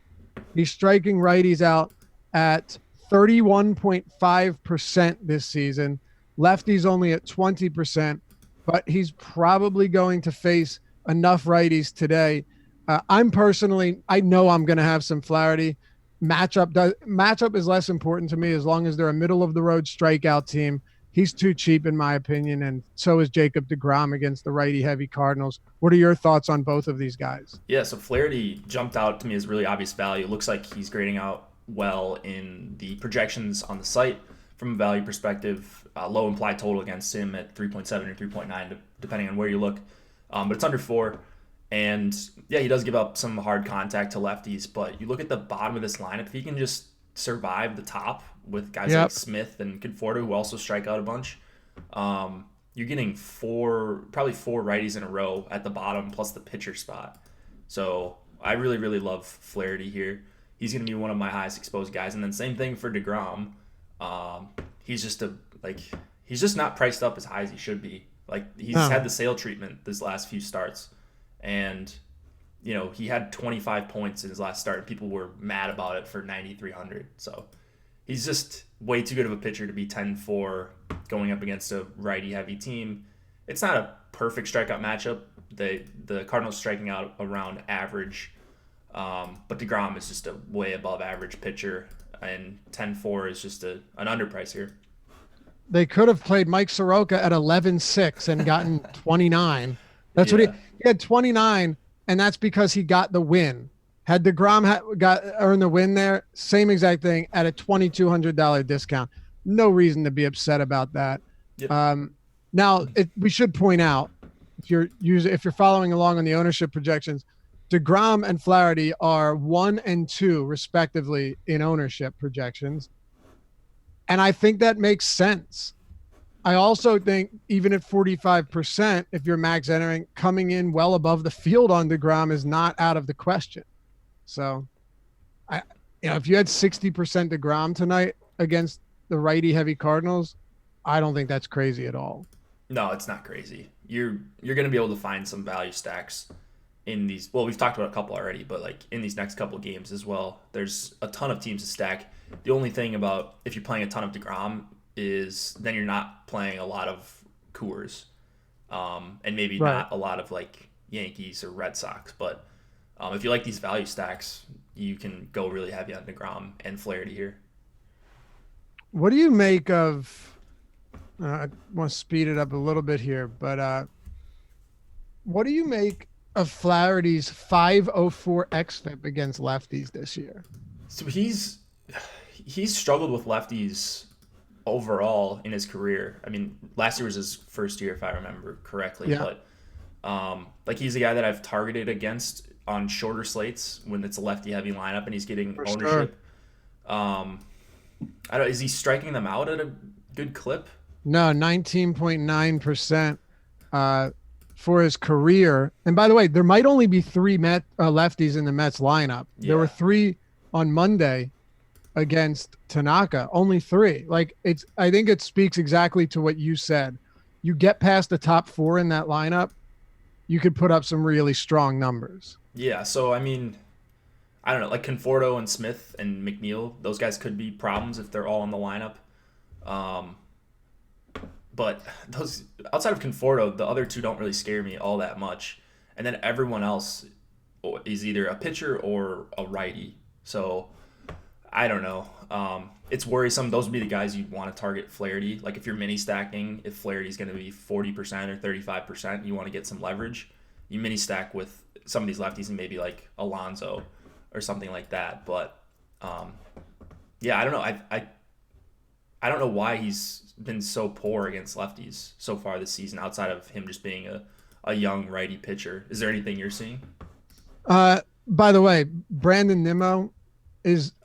He's striking righties out at 31.5% this season. Lefties only at 20%, but he's probably going to face enough righties today. I know I'm going to have some Flaherty. Matchup is less important to me as long as they're a middle of the road strikeout team. He's too cheap in my opinion, and so is Jacob DeGrom against the righty heavy Cardinals. What are your thoughts on both of these guys? Yeah, so Flaherty jumped out to me as really obvious value. It looks like he's grading out well in the projections on the site from a value perspective. Low implied total against him at 3.7 or 3.9, depending on where you look. But it's under 4. And yeah, he does give up some hard contact to lefties. But you look at the bottom of this lineup, if he can just survive the top with guys like Yep. Smith and Conforto, who also strike out a bunch, you're getting probably four righties in a row at the bottom plus the pitcher spot. So I really, really love Flaherty here. He's going to be one of my highest exposed guys. And then same thing for DeGrom. He's just he's just not priced up as high as he should be. Like he's Huh. had the sale treatment this last few starts, and he had 25 points in his last start, and people were mad about it for 9,300. So he's just way too good of a pitcher to be 10-4 going up against a righty-heavy team. It's not a perfect strikeout matchup. The Cardinals striking out around average, but DeGrom is just a way above average pitcher, and 10-4 is just an underprice here. They could have played Mike Soroka at 11-6 and gotten 29. That's what Yeah. he had 29, and that's because he got the win. Had DeGrom got earned the win there, same exact thing at a $2,200 discount. No reason to be upset about that. Yep. Now, we should point out if you're following along on the ownership projections, DeGrom and Flaherty are 1 and 2 respectively in ownership projections, and I think that makes sense. I also think even at 45%, if you're max entering, coming in well above the field on DeGrom is not out of the question. So, I, if you had 60% DeGrom tonight against the righty heavy Cardinals, I don't think that's crazy at all. No, it's not crazy. You're going to be able to find some value stacks in these. Well, we've talked about a couple already, but like in these next couple games as well. There's a ton of teams to stack. The only thing about if you're playing a ton of DeGrom is then you're not playing a lot of Coors, and maybe Right. not a lot of like Yankees or Red Sox. But if you like these value stacks, you can go really heavy on DeGrom and Flaherty here. What do you make of? I want to speed it up a little bit here, but what do you make of Flaherty's 504 xFIP against lefties this year? So he's struggled with lefties overall in his career. I mean, last year was his first year, if I remember correctly. Yeah, But like he's a guy that I've targeted against on shorter slates when it's a lefty-heavy lineup and he's getting for sure. ownership. Um, I don't. Is he striking them out at a good clip? No, 19.9% for his career. And by the way, there might only be three lefties in the Mets lineup. There were Yeah, three on Monday against Tanaka, only three. Like I think it speaks exactly to what you said. You get past the top four in that lineup, you could put up some really strong numbers. yeah. So I mean, I don't know. Like Conforto and Smith and McNeil, those guys could be problems if they're all in the lineup. Um, But those outside of Conforto, the other two don't really scare me all that much. And then everyone else is either a pitcher or a righty. So I don't know. It's worrisome. Those would be the guys you'd want to target Flaherty. Like if you're mini stacking, if Flaherty's going to be 40% or 35%, you want to get some leverage. You mini stack with some of these lefties and maybe like Alonso or something like that. But um, yeah, I don't know. I don't know why he's been so poor against lefties so far this season, outside of him just being a young righty pitcher. Is there anything you're seeing? By the way, Brandon Nimmo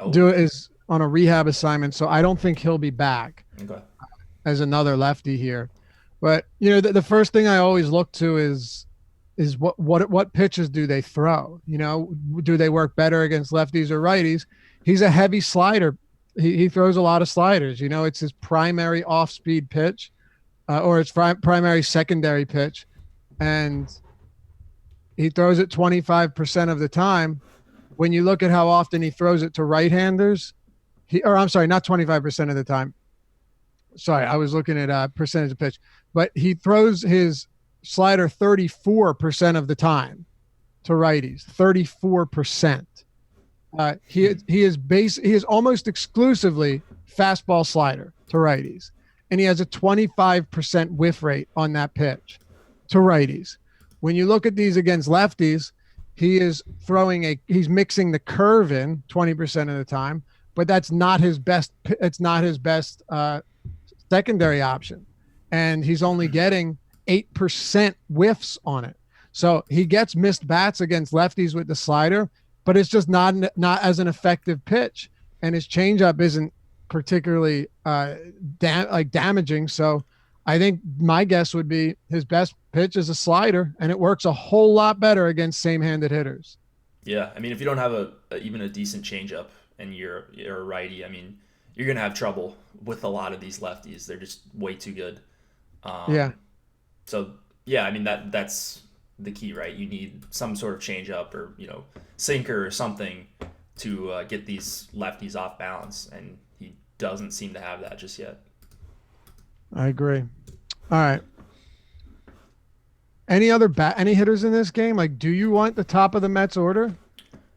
Oh, is on a rehab assignment, so I don't think he'll be back okay. as another lefty here. But the first thing I always look to is what pitches do they throw? Do they work better against lefties or righties? He's a heavy slider. He throws a lot of sliders. It's his primary off-speed pitch, or its primary secondary pitch, and he throws it 25% of the time. When you look at how often he throws it to right-handers, I'm sorry, not 25% of the time. Sorry, I was looking at percentage of pitch, but he throws his slider 34% of the time to righties. 34%. He is almost exclusively fastball slider to righties, and he has a 25% whiff rate on that pitch to righties. When you look at these against lefties, he's mixing the curve in 20% of the time, but that's not his best. It's not his best secondary option, and he's only getting 8% whiffs on it. So he gets missed bats against lefties with the slider, but it's just not as an effective pitch, and his changeup isn't particularly damaging. So I think my guess would be his best pitch is a slider, and it works a whole lot better against same-handed hitters. Yeah, I mean, if you don't have even a decent changeup and you're a righty, I mean, you're gonna have trouble with a lot of these lefties. They're just way too good. Yeah, Um, so yeah, I mean that's the key, right? You need some sort of changeup or sinker or something to get these lefties off balance, and he doesn't seem to have that just yet. I agree. All right. Any hitters in this game? Like, do you want the top of the Mets order?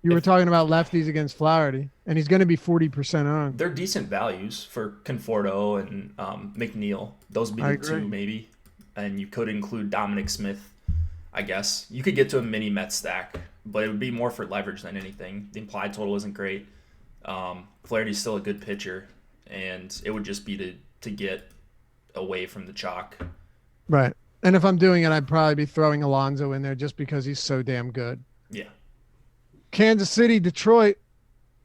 You were If talking about lefties against Flaherty, and he's going to be 40% on. they're decent values for Conforto and McNeil, those would be I the agree. two maybe, and you could include Dominic Smith. I guess you could get to a mini Met stack, but it would be more for leverage than anything. The implied total isn't great. Flaherty's still a good pitcher, and it would just be to get away from the chalk. Right. And if I'm doing it, I'd probably be throwing Alonso in there just because he's so damn good. Yeah. Kansas City, Detroit.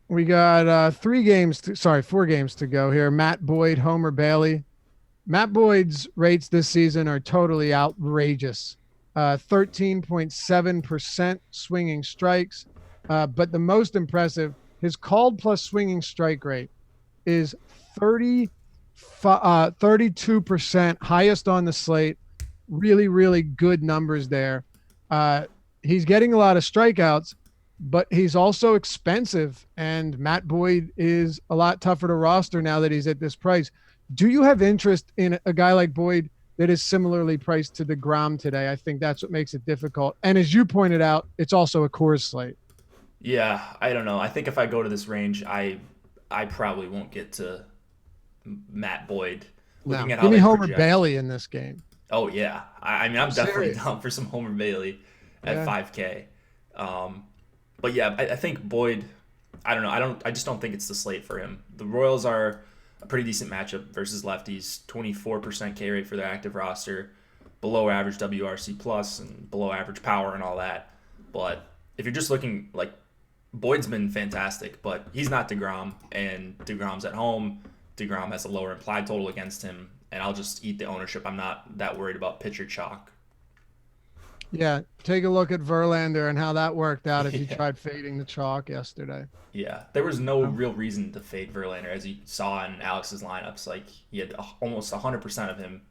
We got 4 games to go here. Matt Boyd, Homer Bailey. Matt Boyd's rates this season are totally outrageous. 13.7% swinging strikes. But the most impressive, his called plus swinging strike rate is 32%, highest on the slate. Really, really good numbers there. He's getting a lot of strikeouts, but he's also expensive. And Matt Boyd is a lot tougher to roster now that he's at this price. Do you have interest in a guy like Boyd that is similarly priced to DeGrom today? I think that's what makes it difficult. And as you pointed out, it's also a Coors slate. Yeah, I don't know. I think if I go to this range, I probably won't get to Matt Boyd. No, Looking at how give me they Homer project. Bailey in this game. Oh yeah, I mean I'm definitely Serious. down for some Homer Bailey at Yeah. 5K. But yeah, I think Boyd. I don't know. I just don't think it's the slate for him. The Royals are a pretty decent matchup versus lefties. 24% K rate for their active roster, below average WRC plus and below average power and all that. But if you're just looking like Boyd's been fantastic, but he's not DeGrom, and DeGrom's at home. DeGrom has a lower implied total against him, and I'll just eat the ownership. I'm not that worried about pitcher chalk. Yeah. Take a look at Verlander and how that worked out if you Yeah. tried fading the chalk yesterday. Yeah, there was no real reason to fade Verlander, as you saw in Alex's lineups. Like he had almost 100% of him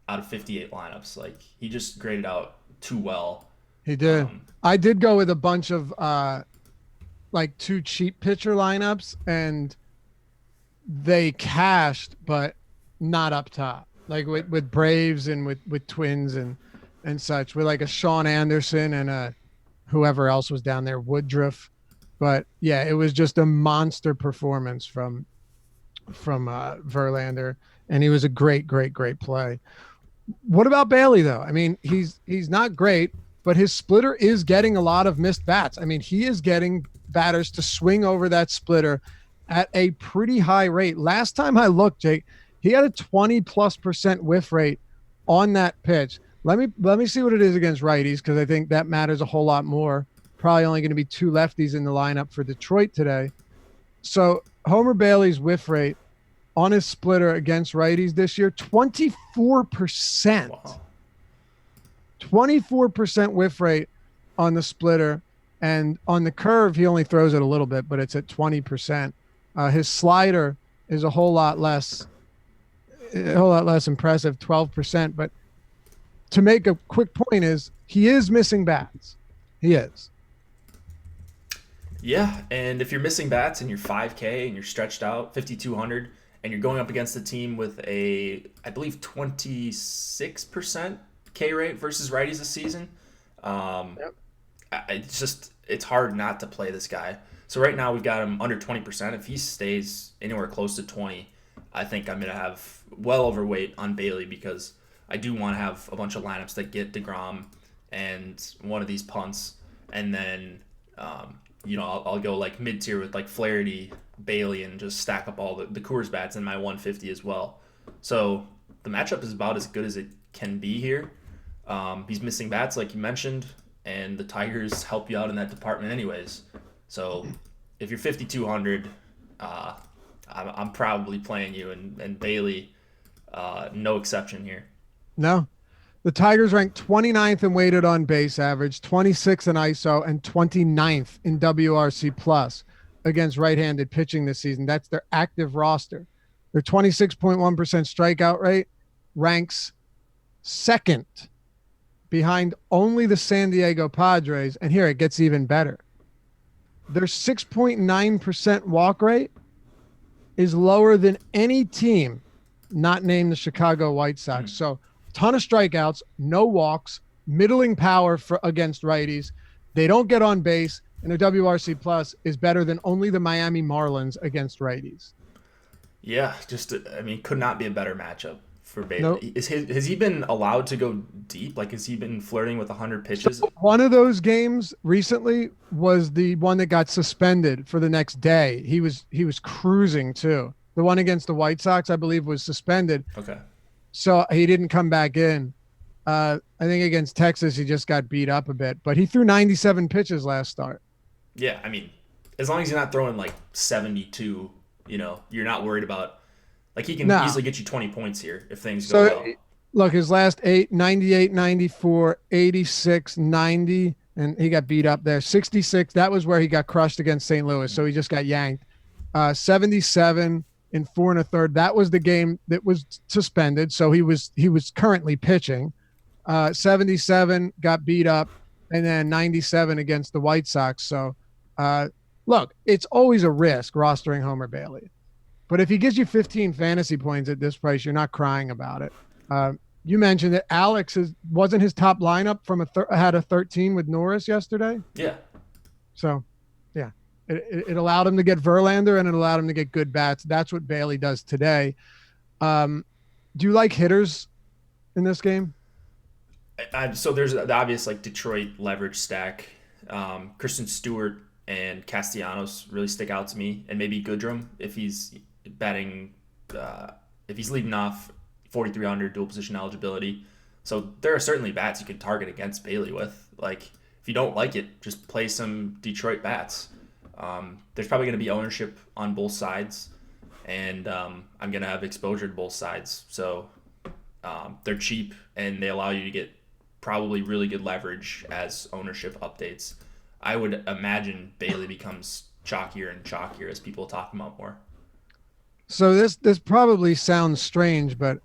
out of 58 lineups. Like he just graded out too well. He did. Um, I did go with a bunch of like two cheap pitcher lineups, and they cashed, but not up top. Like with Braves and with Twins and such, with like a Sean Anderson and a whoever else was down there, Woodruff. But yeah, it was just a monster performance from Verlander, and he was a great, great, great play. What about Bailey though? I mean, he's not great, but his splitter is getting a lot of missed bats. I mean, he is getting batters to swing over that splitter at a pretty high rate. Last time I looked, Jake, he had a 20+% whiff rate on that pitch. Let me see what it is against righties, because I think that matters a whole lot more. Probably only going to be two lefties in the lineup for Detroit today. So Homer Bailey's whiff rate on his splitter against righties this year, 24%. wow. 24% whiff rate on the splitter. And on the curve, he only throws it a little bit, but it's at 20%. His slider is a whole lot less impressive, 12%. But to make a quick point is he is missing bats. He is. Yeah, and if you're missing bats and you're 5K and you're stretched out 5,200 and you're going up against a team with a, I believe, 26% K rate versus righties this season, Yep. it's hard not to play this guy. So right now we've got him under 20%. If he stays anywhere close to 20, I think I'm going to have well overweight on Bailey, because I do want to have a bunch of lineups that get DeGrom and one of these punts, and then I'll go like mid tier with like Flaherty, Bailey, and just stack up all the Coors bats in my 150 as well. So the matchup is about as good as it can be here. He's missing bats like you mentioned, and the Tigers help you out in that department anyways. So if you're 5,200, I'm probably playing you, and Bailey, no exception here. No. The Tigers ranked 29th in weighted on base average, 26th in ISO, and 29th in WRC plus against right-handed pitching this season. That's their active roster. Their 26.1% strikeout rate ranks second behind only the San Diego Padres. And here it gets even better. Their 6.9% walk rate is lower than any team not named the Chicago White Sox. So ton of strikeouts, no walks, middling power against righties. They don't get on base, and their WRC plus is better than only the Miami Marlins against righties. Yeah, could not be a better matchup for Bailey. Nope. Has he been allowed to go deep? Like, has he been flirting with 100 pitches? So one of those games recently was the one that got suspended for the next day. He was cruising too. The one against the White Sox, I believe, was suspended. Okay. So he didn't come back in. I think against Texas, he just got beat up a bit, but he threw 97 pitches last start. Yeah, I mean, as long as you're not throwing like 72, you're not worried about Like he can No. easily get you 20 points here if things go So well. look, his last 8, 98, 94, 86, 90, and he got beat up there. 66, that was where he got crushed against St. Louis. So he just got yanked. 77 in 4 1/3. That was the game that was suspended. So he was currently pitching. 77 got beat up, and then 97 against the White Sox. So look, it's always a risk rostering Homer Bailey. But if he gives you 15 fantasy points at this price, you're not crying about it. You mentioned that Alex wasn't his top lineup from had a 13 with Norris yesterday. Yeah. So, yeah, it allowed him to get Verlander and it allowed him to get good bats. That's what Bailey does today. Do you like hitters in this game? So there's the obvious like Detroit leverage stack. Kristen Stewart and Castellanos really stick out to me, and maybe Goodrum if he's batting, if he's leading off 4,300 dual position eligibility. So there are certainly bats you can target against Bailey with. Like if you don't like it, just play some Detroit bats. There's probably going to be ownership on both sides, and I'm going to have exposure to both sides. So they're cheap and they allow you to get probably really good leverage as ownership updates. I would imagine Bailey becomes chalkier and chalkier as people talk about more. So this probably sounds strange, but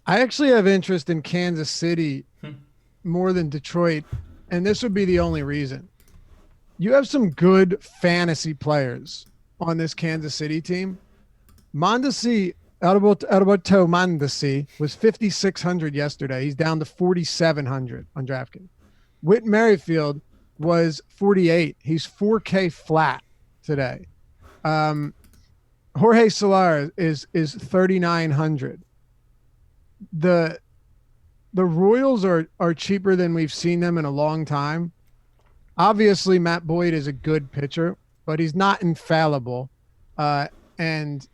I actually have interest in Kansas City more than Detroit, and this would be the only reason. You have some good fantasy players on this Kansas City team. Mondesi, Alberto Mondesi, was 5,600 yesterday. He's down to 4,700 on DraftKings. Whit Merrifield was 48. He's 4K flat today. Jorge Soler is 3,900. The Royals are cheaper than we've seen them in a long time. Obviously, Matt Boyd is a good pitcher, but he's not infallible. And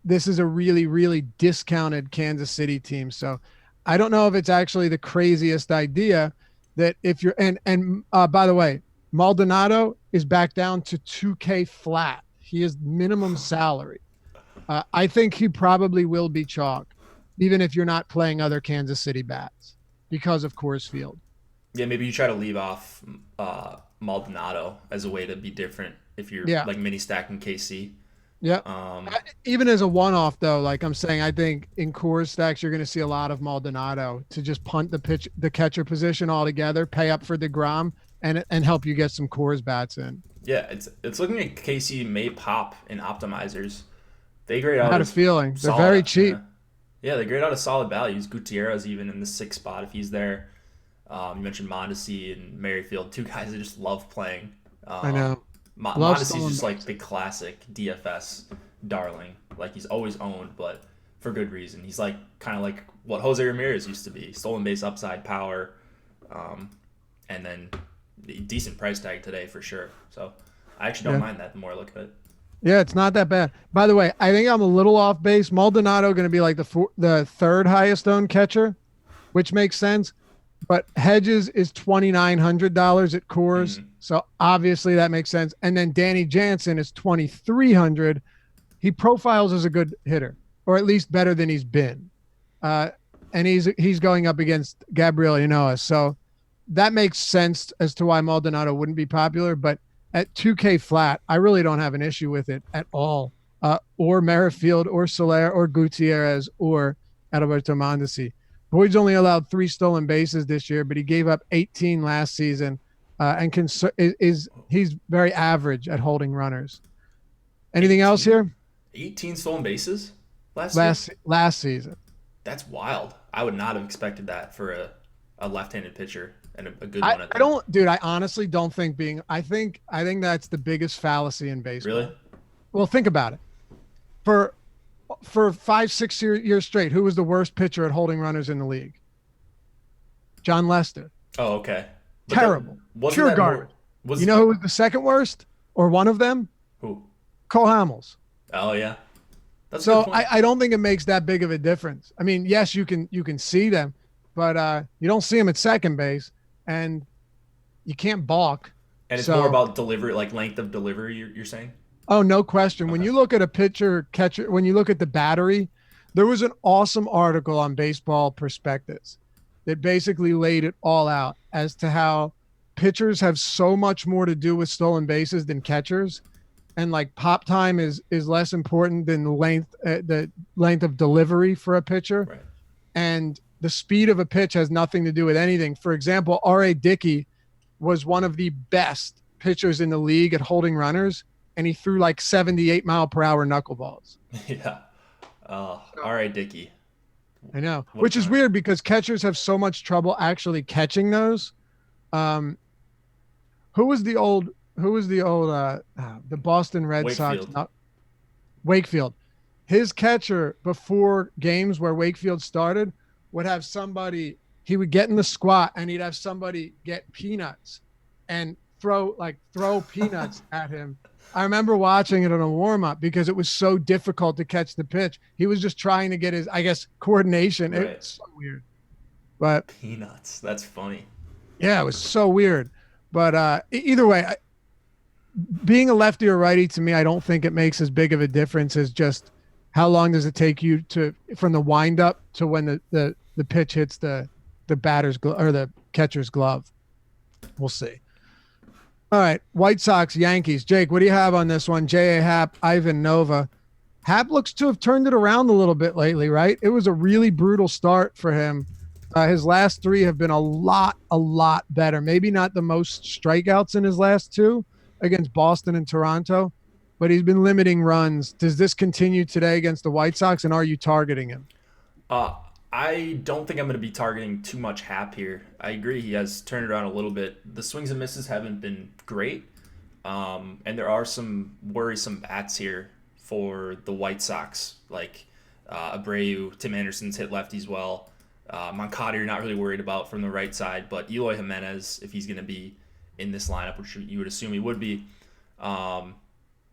this is a really, really discounted Kansas City team. So I don't know if it's actually the craziest idea that if you're and by the way, Maldonado is back down to 2K flat. He is minimum salary. I think he probably will be chalk, even if you're not playing other Kansas City bats because of Coors Field. Yeah, maybe you try to leave off Maldonado as a way to be different if you're like mini stacking KC. Yeah. Even as a one-off, though, like I'm saying, I think in Coors stacks you're going to see a lot of Maldonado to just punt the catcher position altogether, pay up for DeGrom, and help you get some Coors bats in. Yeah, it's looking like KC may pop in optimizers. They grade out. I had a feeling they're very cheap. Yeah, they grade out a solid values. Gutierrez even in the 6th spot if he's there. You mentioned Mondesi and Merrifield, two guys I just love playing. I know. Mondesi's just like the classic DFS darling. Like he's always owned, but for good reason. He's like kind of like what Jose Ramirez used to be: stolen base upside, power, and then decent price tag today for sure. So I actually don't mind that the more I look at it. Yeah, it's not that bad. By the way, I think I'm a little off base. Maldonado going to be like the third highest owned catcher, which makes sense. But Hedges is $2,900 at Coors, so obviously that makes sense. And then Danny Jansen is $2,300. He profiles as a good hitter, or at least better than he's been. And he's going up against Gabriel Ynoa, so that makes sense as to why Maldonado wouldn't be popular. But at 2K flat, I really don't have an issue with it at all. Or Merrifield, or Soler, or Gutierrez, or Adalberto Mondesi. Boyd's only allowed 3 stolen bases this year, but he gave up 18 last season, and he's very average at holding runners. Anything 18? Else here? 18 stolen bases last season. That's wild. I would not have expected that for a left-handed pitcher and a good one. I honestly don't think I think that's the biggest fallacy in baseball. Really? Well, think about it. For 5-6 years straight, who was the worst pitcher at holding runners in the league? John Lester. Oh, okay. But terrible. Pure garbage. You know who was the second worst, or one of them? Who? Cole Hamels. Oh yeah. That's so I don't think it makes that big of a difference. I mean, yes, you can see them, but you don't see them at second base, and you can't balk. And it's more about delivery, like length of delivery. You're saying? Oh, no question. When Okay. you look at a pitcher catcher, when you look at the battery, there was an awesome article on Baseball Prospectus that basically laid it all out as to how pitchers have so much more to do with stolen bases than catchers, and like pop time is less important than the length of delivery for a pitcher, Right. and the speed of a pitch has nothing to do with anything. For example, R.A. Dickey was one of the best pitchers in the league at holding runners, and he threw like 78-mile-per-hour knuckleballs. Yeah. All right, Dickie. I know, What a which is guy. weird because catchers have so much trouble actually catching those. Um, who was the old? Who was the Boston Red Sox? Wakefield. Not Wakefield. His catcher before games where Wakefield started would have somebody. He would get in the squat and he'd have somebody get peanuts and throw peanuts at him. I remember watching it on a warm up because it was so difficult to catch the pitch. He was just trying to get his, I guess, coordination. Right. It's so weird, but Peanuts. That's funny. yeah, it was so weird. But either way, being a lefty or righty to me, I don't think it makes as big of a difference as just how long does it take you to from the wind up to when the pitch hits the batter's or the catcher's glove. We'll see. All right, White Sox, Yankees. Jake, what do you have on this one? J.A. Happ, Ivan Nova. Happ looks to have turned it around a little bit lately, right? It was a really brutal start for him. His last three have been a lot better. Maybe not the most strikeouts in his last two against Boston and Toronto, but he's been limiting runs. Does this continue today against the White Sox, and are you targeting him? Uh, I don't think I'm going to be targeting too much Hap here. I agree he has turned it around a little bit. The swings and misses haven't been great, and there are some worrisome bats here for the White Sox, like Abreu, Tim Anderson's hit lefties well. Moncada you're not really worried about from the right side, but Eloy Jimenez, if he's going to be in this lineup, which you would assume he would be.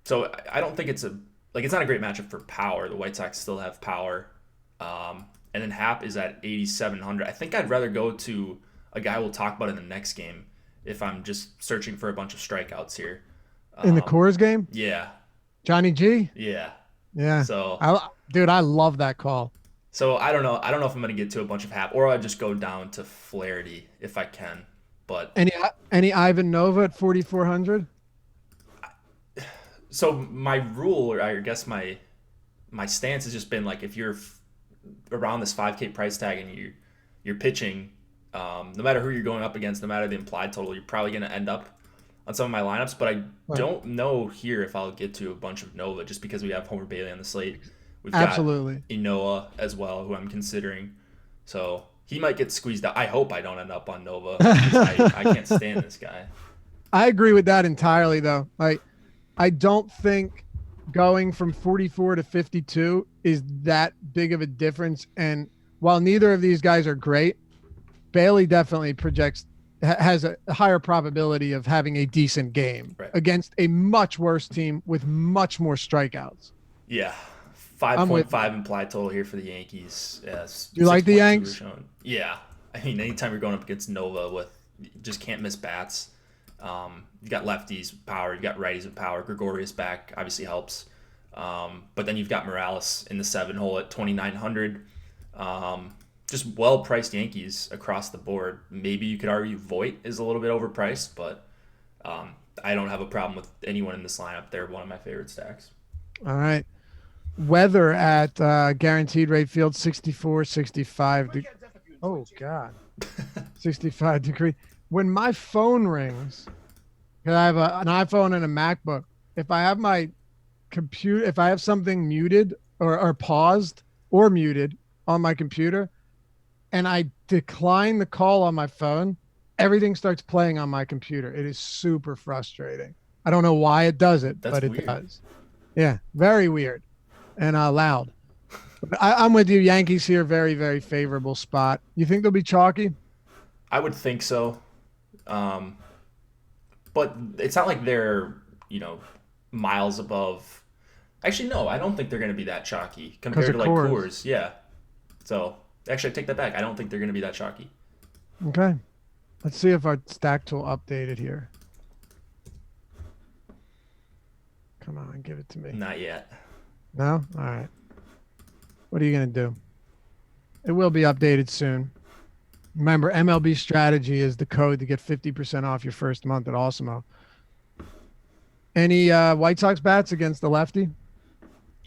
So I don't think it's not a great matchup for power. The White Sox still have power. And then Hap is at 8,700. I think I'd rather go to a guy we'll talk about in the next game if I'm just searching for a bunch of strikeouts here. In the Coors game? Yeah. Johnny G? Yeah. Yeah. So Dude, I love that call. So I don't know. I don't know if I'm going to get to a bunch of Hap, or I'll just go down to Flaherty if I can. But Any Ivan Nova at 4,400? so my rule, or I guess my stance has just been like if you're around this 5K price tag and you're pitching, no matter who you're going up against, no matter the implied total, you're probably going to end up on some of my lineups. But I don't know here if I'll get to a bunch of Nova just because we have Homer Bailey on the slate. We've Absolutely. got Inoa as well, who I'm considering. So he might get squeezed out. I hope I don't end up on Nova. I can't stand this guy. I agree with that entirely, though. I don't think going from 44 to 52 is that big of a difference. And while neither of these guys are great, Bailey definitely has a higher probability of having a decent game against a much worse team with much more strikeouts. Yeah. 5.5 implied total here for the Yankees. Yes. You like the Yanks? Yeah. I mean, anytime you're going up against Nova you just can't miss bats. You've got lefties with power. You've got righties with power. Gregorius back obviously helps. But then you've got Morales in the 7 hole at 2,900. Just well-priced Yankees across the board. Maybe you could argue Voit is a little bit overpriced, but I don't have a problem with anyone in this lineup. They're one of my favorite stacks. All right. Weather at guaranteed rate field 64, 65. Oh, God. 65 degree. When my phone rings, because I have an iPhone and a MacBook, if I have my computer, if I have something muted or paused or muted on my computer and I decline the call on my phone, everything starts playing on my computer. It is super frustrating. I don't know why it does it, but it does. Yeah, very weird and loud. I'm with you. Yankees here, very, very favorable spot. You think they'll be chalky? I would think so. But it's not like they're, miles above. Actually, no, I don't think they're going to be that chalky compared to like Coors. Yeah. So actually, I take that back. I don't think they're going to be that chalky. Okay. Let's see if our stack tool updated here. Come on, give it to me. Not yet. No? All right. What are you going to do? It will be updated soon. Remember, MLB strategy is the code to get 50% off your first month at Awesemo. Any White Sox bats against the lefty?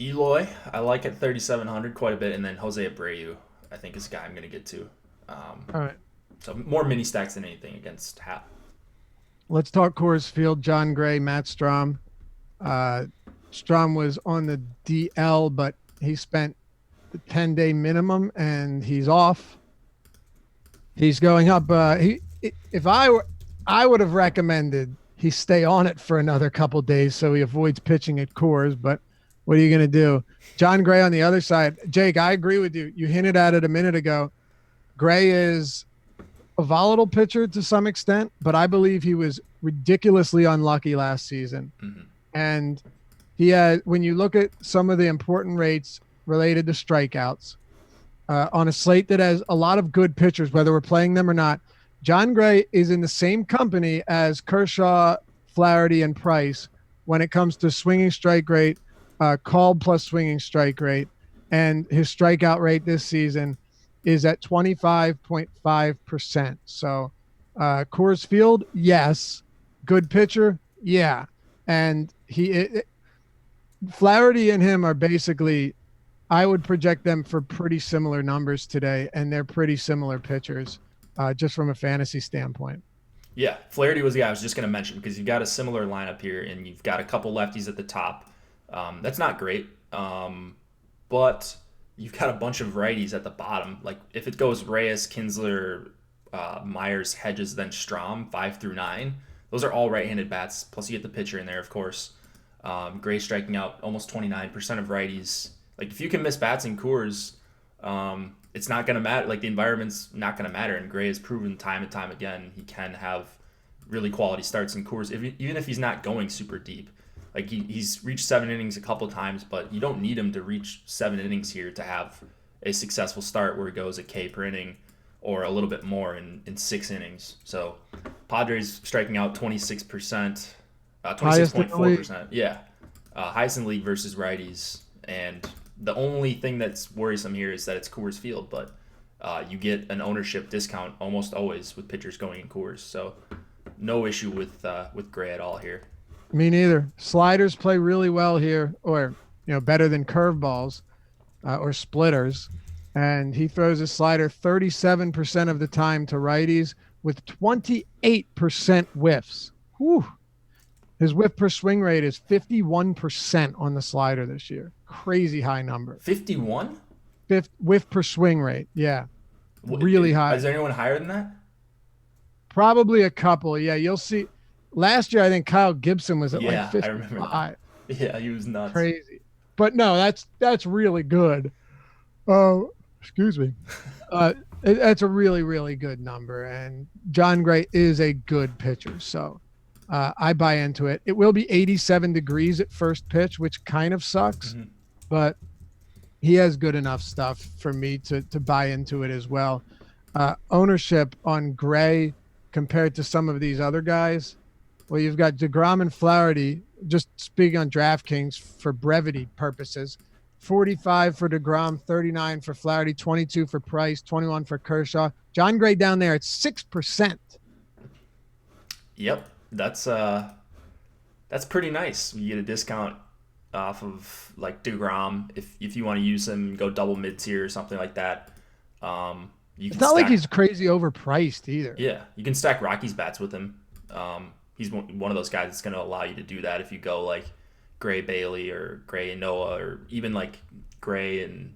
Eloy, I like at 3,700 quite a bit, and then Jose Abreu, I think is a guy I'm going to get to. All right. So more mini stacks than anything against Hap. Let's talk Coors Field. John Gray, Matt Strom. Strom was on the DL, but he spent the 10-day minimum, and he's off. He's going up. I would have recommended he stay on it for another couple days so he avoids pitching at Coors. But what are you going to do? John Gray on the other side. Jake, I agree with you. You hinted at it a minute ago. Gray is a volatile pitcher to some extent, but I believe he was ridiculously unlucky last season. Mm-hmm. And he had, when you look at some of the important rates related to strikeouts on a slate that has a lot of good pitchers, whether we're playing them or not, John Gray is in the same company as Kershaw, Flaherty, and Price when it comes to swinging strike rate, called plus swinging strike rate, and his strikeout rate this season is at 25.5%. So Coors Field, yes. Good pitcher, yeah. And Flaherty and him are basically, I would project them for pretty similar numbers today, and they're pretty similar pitchers, just from a fantasy standpoint. Yeah, Flaherty was the guy I was just going to mention because you've got a similar lineup here, and you've got a couple lefties at the top. That's not great, but you've got a bunch of righties at the bottom. Like if it goes Reyes, Kinsler, Myers, Hedges, then Strom, 5 through 9, those are all right-handed bats. Plus you get the pitcher in there, of course. Gray striking out almost 29% of righties. Like if you can miss bats in Coors, it's not going to matter. Like the environment's not going to matter. And Gray has proven time and time again he can have really quality starts in Coors, even if he's not going super deep. Like he's reached 7 innings a couple times, but you don't need him to reach 7 innings here to have a successful start where he goes a K per inning or a little bit more in 6 innings. So Padres striking out 26%, 26.4%. Yeah. Highest in the league versus righties. And the only thing that's worrisome here is that it's Coors Field, but you get an ownership discount almost always with pitchers going in Coors. So no issue with Gray at all here. Me neither. Sliders play really well here, or better than curveballs or splitters. And he throws a slider 37% of the time to righties with 28% whiffs. Whew. His whiff per swing rate is 51% on the slider this year. Crazy high number. 51? Whiff per swing rate. Yeah. Really high. Is there anyone higher than that? Probably a couple. Yeah, you'll see. Last year, I think Kyle Gibson was at like 55. I remember that. Yeah, he was nuts. Crazy. But no, that's really good. Oh, excuse me. That's a really, really good number. And John Gray is a good pitcher. So I buy into it. It will be 87 degrees at first pitch, which kind of sucks. Mm-hmm. But he has good enough stuff for me to buy into it as well. Ownership on Gray compared to some of these other guys. Well, you've got DeGrom and Flaherty, just speaking on DraftKings for brevity purposes, 45 for DeGrom, 39 for Flaherty, 22 for Price, 21 for Kershaw. John Gray down there at 6%. Yep, that's pretty nice. You get a discount off of like DeGrom if you want to use him, go double mid-tier or something like that. It's not like he's crazy overpriced either. Yeah, you can stack Rockies bats with him. He's one of those guys that's going to allow you to do that if you go like Gray Bailey or Gray and Noah or even like Gray and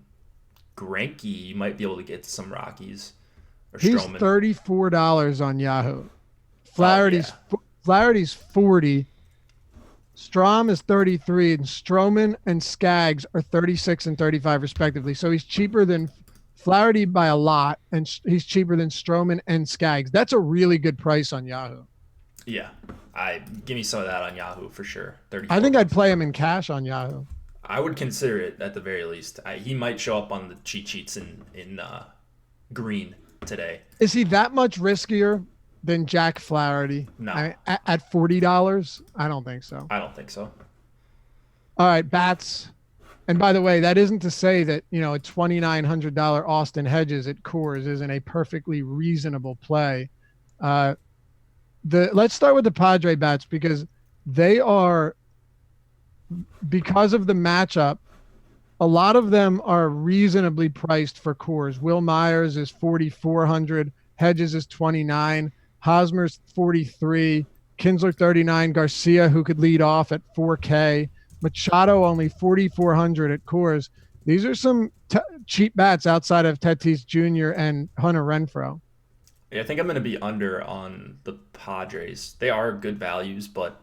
Greinke. You might be able to get to some Rockies or Stroman. He's $34 on Yahoo. Flaherty's 40. Strom is 33, and Stroman and Skaggs are 36 and 35 respectively. So he's cheaper than Flaherty by a lot, and he's cheaper than Stroman and Skaggs. That's a really good price on Yahoo. Yeah, give me some of that on Yahoo for sure. I think I'd play him in cash on Yahoo. I would consider it at the very least. He might show up on the cheat sheets in green today. Is he that much riskier than Jack Flaherty? No. At $40? I don't think so. I don't think so. All right, bats. And by the way, that isn't to say that, a $2,900 Austin Hedges at Coors isn't a perfectly reasonable play. Uh, let's start with the Padre bats because they are, because of the matchup, a lot of them are reasonably priced for Coors. Will Myers is 4,400, Hedges is 29, Hosmer's 43, Kinsler 39, Garcia, who could lead off at 4K, Machado only 4,400 at Coors. These are some cheap bats outside of Tatis Jr. and Hunter Renfroe. Yeah, I think I'm going to be under on the Padres. They are good values, but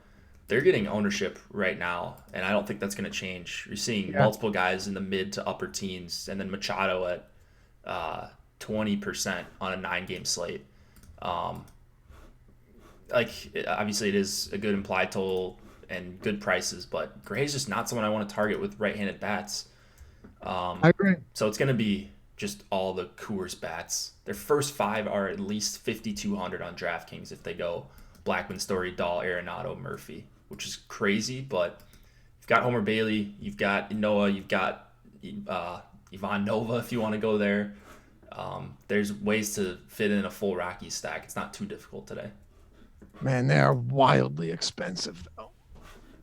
they're getting ownership right now, and I don't think that's going to change. You're seeing multiple guys in the mid to upper teens, and then Machado at 20% on a 9-game slate. Obviously, it is a good implied total and good prices, but Gray's just not someone I want to target with right-handed bats. I agree. So it's going to be just all the Coors bats. Their first 5 are at least 5,200 on DraftKings if they go Blackman, Story, Dahl, Arenado, Murphy, which is crazy, but you've got Homer Bailey, you've got Noah, you've got Ivan Nova if you want to go there. There's ways to fit in a full Rockies stack. It's not too difficult today. Man, they are wildly expensive, though.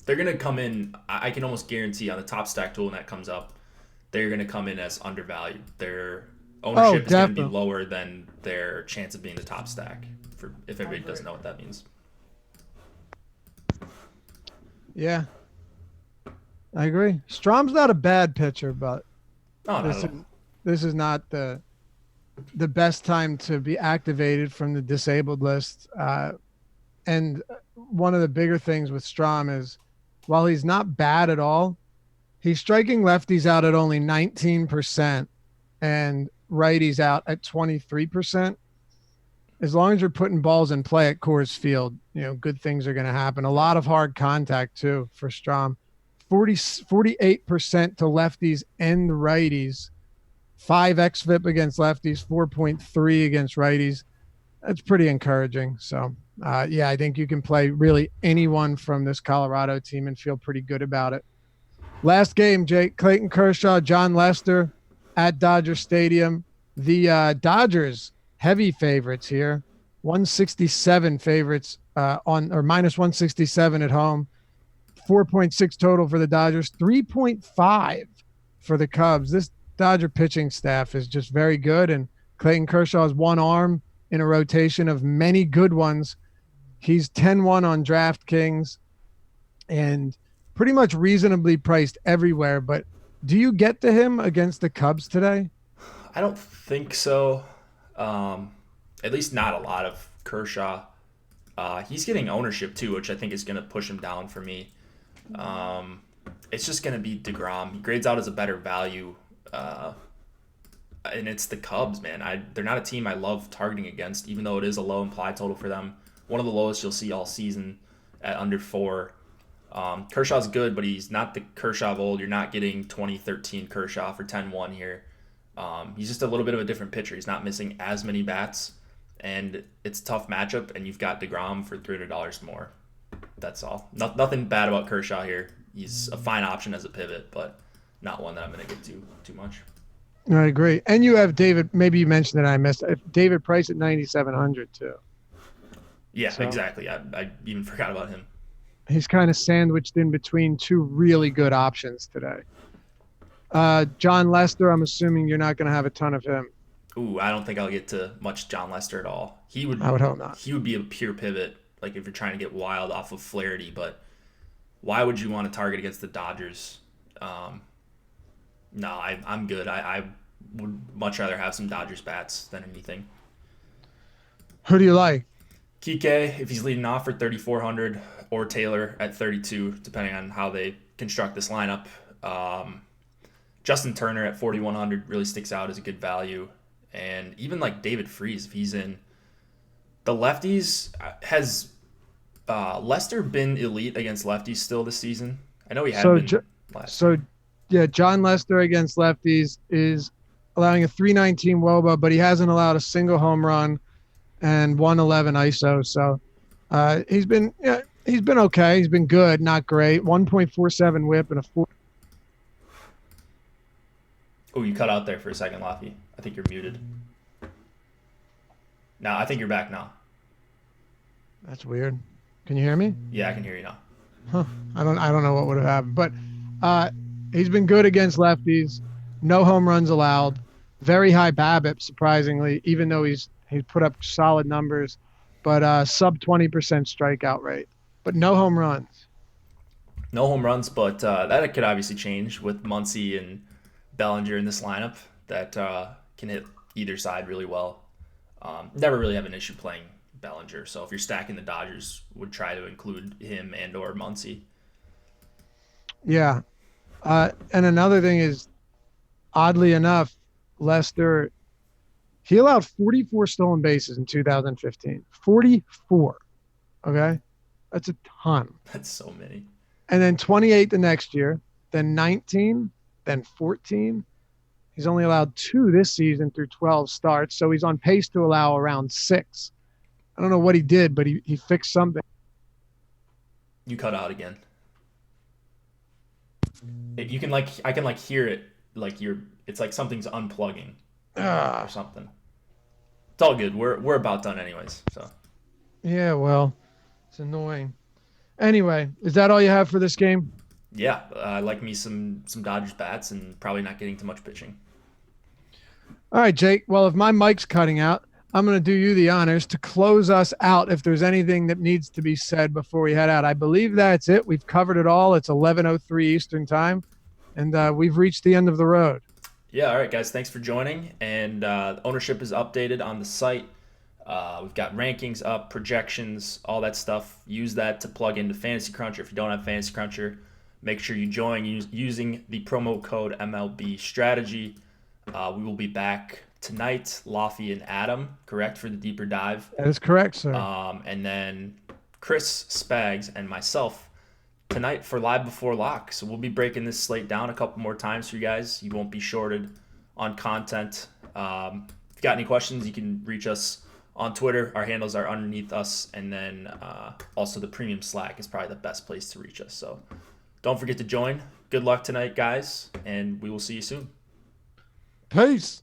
They're going to come in, I can almost guarantee on the top stack tool when that comes up, they're going to come in as undervalued. Their ownership is going to be lower than their chance of being the top stack, if everybody doesn't know what that means. Yeah, I agree. Strom's not a bad pitcher, but this is not the best time to be activated from the disabled list. And one of the bigger things with Strom is, while he's not bad at all, he's striking lefties out at only 19% and righties out at 23%. As long as you're putting balls in play at Coors Field, good things are going to happen. A lot of hard contact, too, for Strom. 48% to lefties and righties. 5 xFIP against lefties, 4.3 against righties. That's pretty encouraging. So, I think you can play really anyone from this Colorado team and feel pretty good about it. Last game, Jake. Clayton Kershaw, John Lester at Dodger Stadium. The Dodgers heavy favorites here, 167 favorites minus 167 at home, 4.6 total for the Dodgers, 3.5 for the Cubs. This Dodger pitching staff is just very good, and Clayton Kershaw has one arm in a rotation of many good ones. He's 10-1 on DraftKings and pretty much reasonably priced everywhere, but do you get to him against the Cubs today? I don't think so. At least not a lot of Kershaw. He's getting ownership too, which I think is going to push him down for me. It's just going to be DeGrom. He grades out as a better value. And it's the Cubs, man. They're not a team I love targeting against, even though it is a low implied total for them. One of the lowest you'll see all season at under 4. Kershaw's good, but he's not the Kershaw of old. You're not getting 2013 Kershaw for 10-1 here. He's just a little bit of a different pitcher. He's not missing as many bats, and it's a tough matchup, and you've got DeGrom for $300 more. That's all. Nothing bad about Kershaw here. He's a fine option as a pivot, but not one that I'm going to get too much. I agree. And you have David, maybe you mentioned that I missed David Price at 9,700 too. Yeah, so, exactly. I even forgot about him. He's kind of sandwiched in between two really good options today. John Lester, I'm assuming you're not going to have a ton of him. Ooh, I don't think I'll get to much John Lester at all. I would hope not. He would be a pure pivot, like if you're trying to get wild off of Flaherty, but why would you want to target against the Dodgers? No, I'm good. I would much rather have some Dodgers bats than anything. Who do you like? Kike, if he's leading off for 3,400, or Taylor at 32, depending on how they construct this lineup. Justin Turner at 4,100 really sticks out as a good value. And even like David Freese, if he's in. The lefties, has Lester been elite against lefties still this season? I know he had been last year. Yeah, John Lester against lefties is allowing a 319 WOBA, but he hasn't allowed a single home run and 111 ISO. So he's been He's been okay. He's been good, not great. 1.47 whip and a 4. Oh, you cut out there for a second, Laffy. I think you're muted. Now, I think you're back now. That's weird. Can you hear me? Yeah, I can hear you now. Huh. I don't know what would have happened, but uh, he's been good against lefties. No home runs allowed. Very high BABIP, surprisingly, even though he's put up solid numbers, but sub 20% strikeout rate. But no home runs. No home runs, but that could obviously change with Muncy and Bellinger in this lineup that can hit either side really well. Never really have an issue playing Bellinger, so if you're stacking the Dodgers, would try to include him and or Muncy. Yeah. And another thing is, oddly enough, Lester, he allowed 44 stolen bases in 2015. 44. Okay. That's a ton. That's so many. And then 28 the next year, then 19, then 14. He's only allowed 2 this season through 12 starts. So he's on pace to allow around 6. I don't know what he did, but he fixed something. You cut out again. You can I can hear it like it's like something's unplugging or something. It's all good. We're about done anyways. So Yeah, well, it's annoying. Anyway, is that all you have for this game? yeah, I like me some Dodgers bats and probably not getting too much pitching. All right, Jake. Well, if my mic's cutting out, I'm going to do you the honors to close us out if there's anything that needs to be said before we head out. I believe that's it. We've covered it all. It's 11:03 Eastern time, and we've reached the end of the road. Yeah, all right, guys. Thanks for joining. And ownership is updated on the site. We've got rankings up, projections, all that stuff. Use that to plug into Fantasy Cruncher. If you don't have Fantasy Cruncher, make sure you join using the promo code MLB Strategy. We will be back tonight, Laffy and Adam, correct, for the deeper dive. That is correct, sir. And then Chris Spags and myself tonight for Live Before Lock. So we'll be breaking this slate down a couple more times for you guys. You won't be shorted on content. If you got any questions, you can reach us on Twitter. Our handles are underneath us. And then also the premium Slack is probably the best place to reach us. So don't forget to join. Good luck tonight, guys, and we will see you soon. Peace.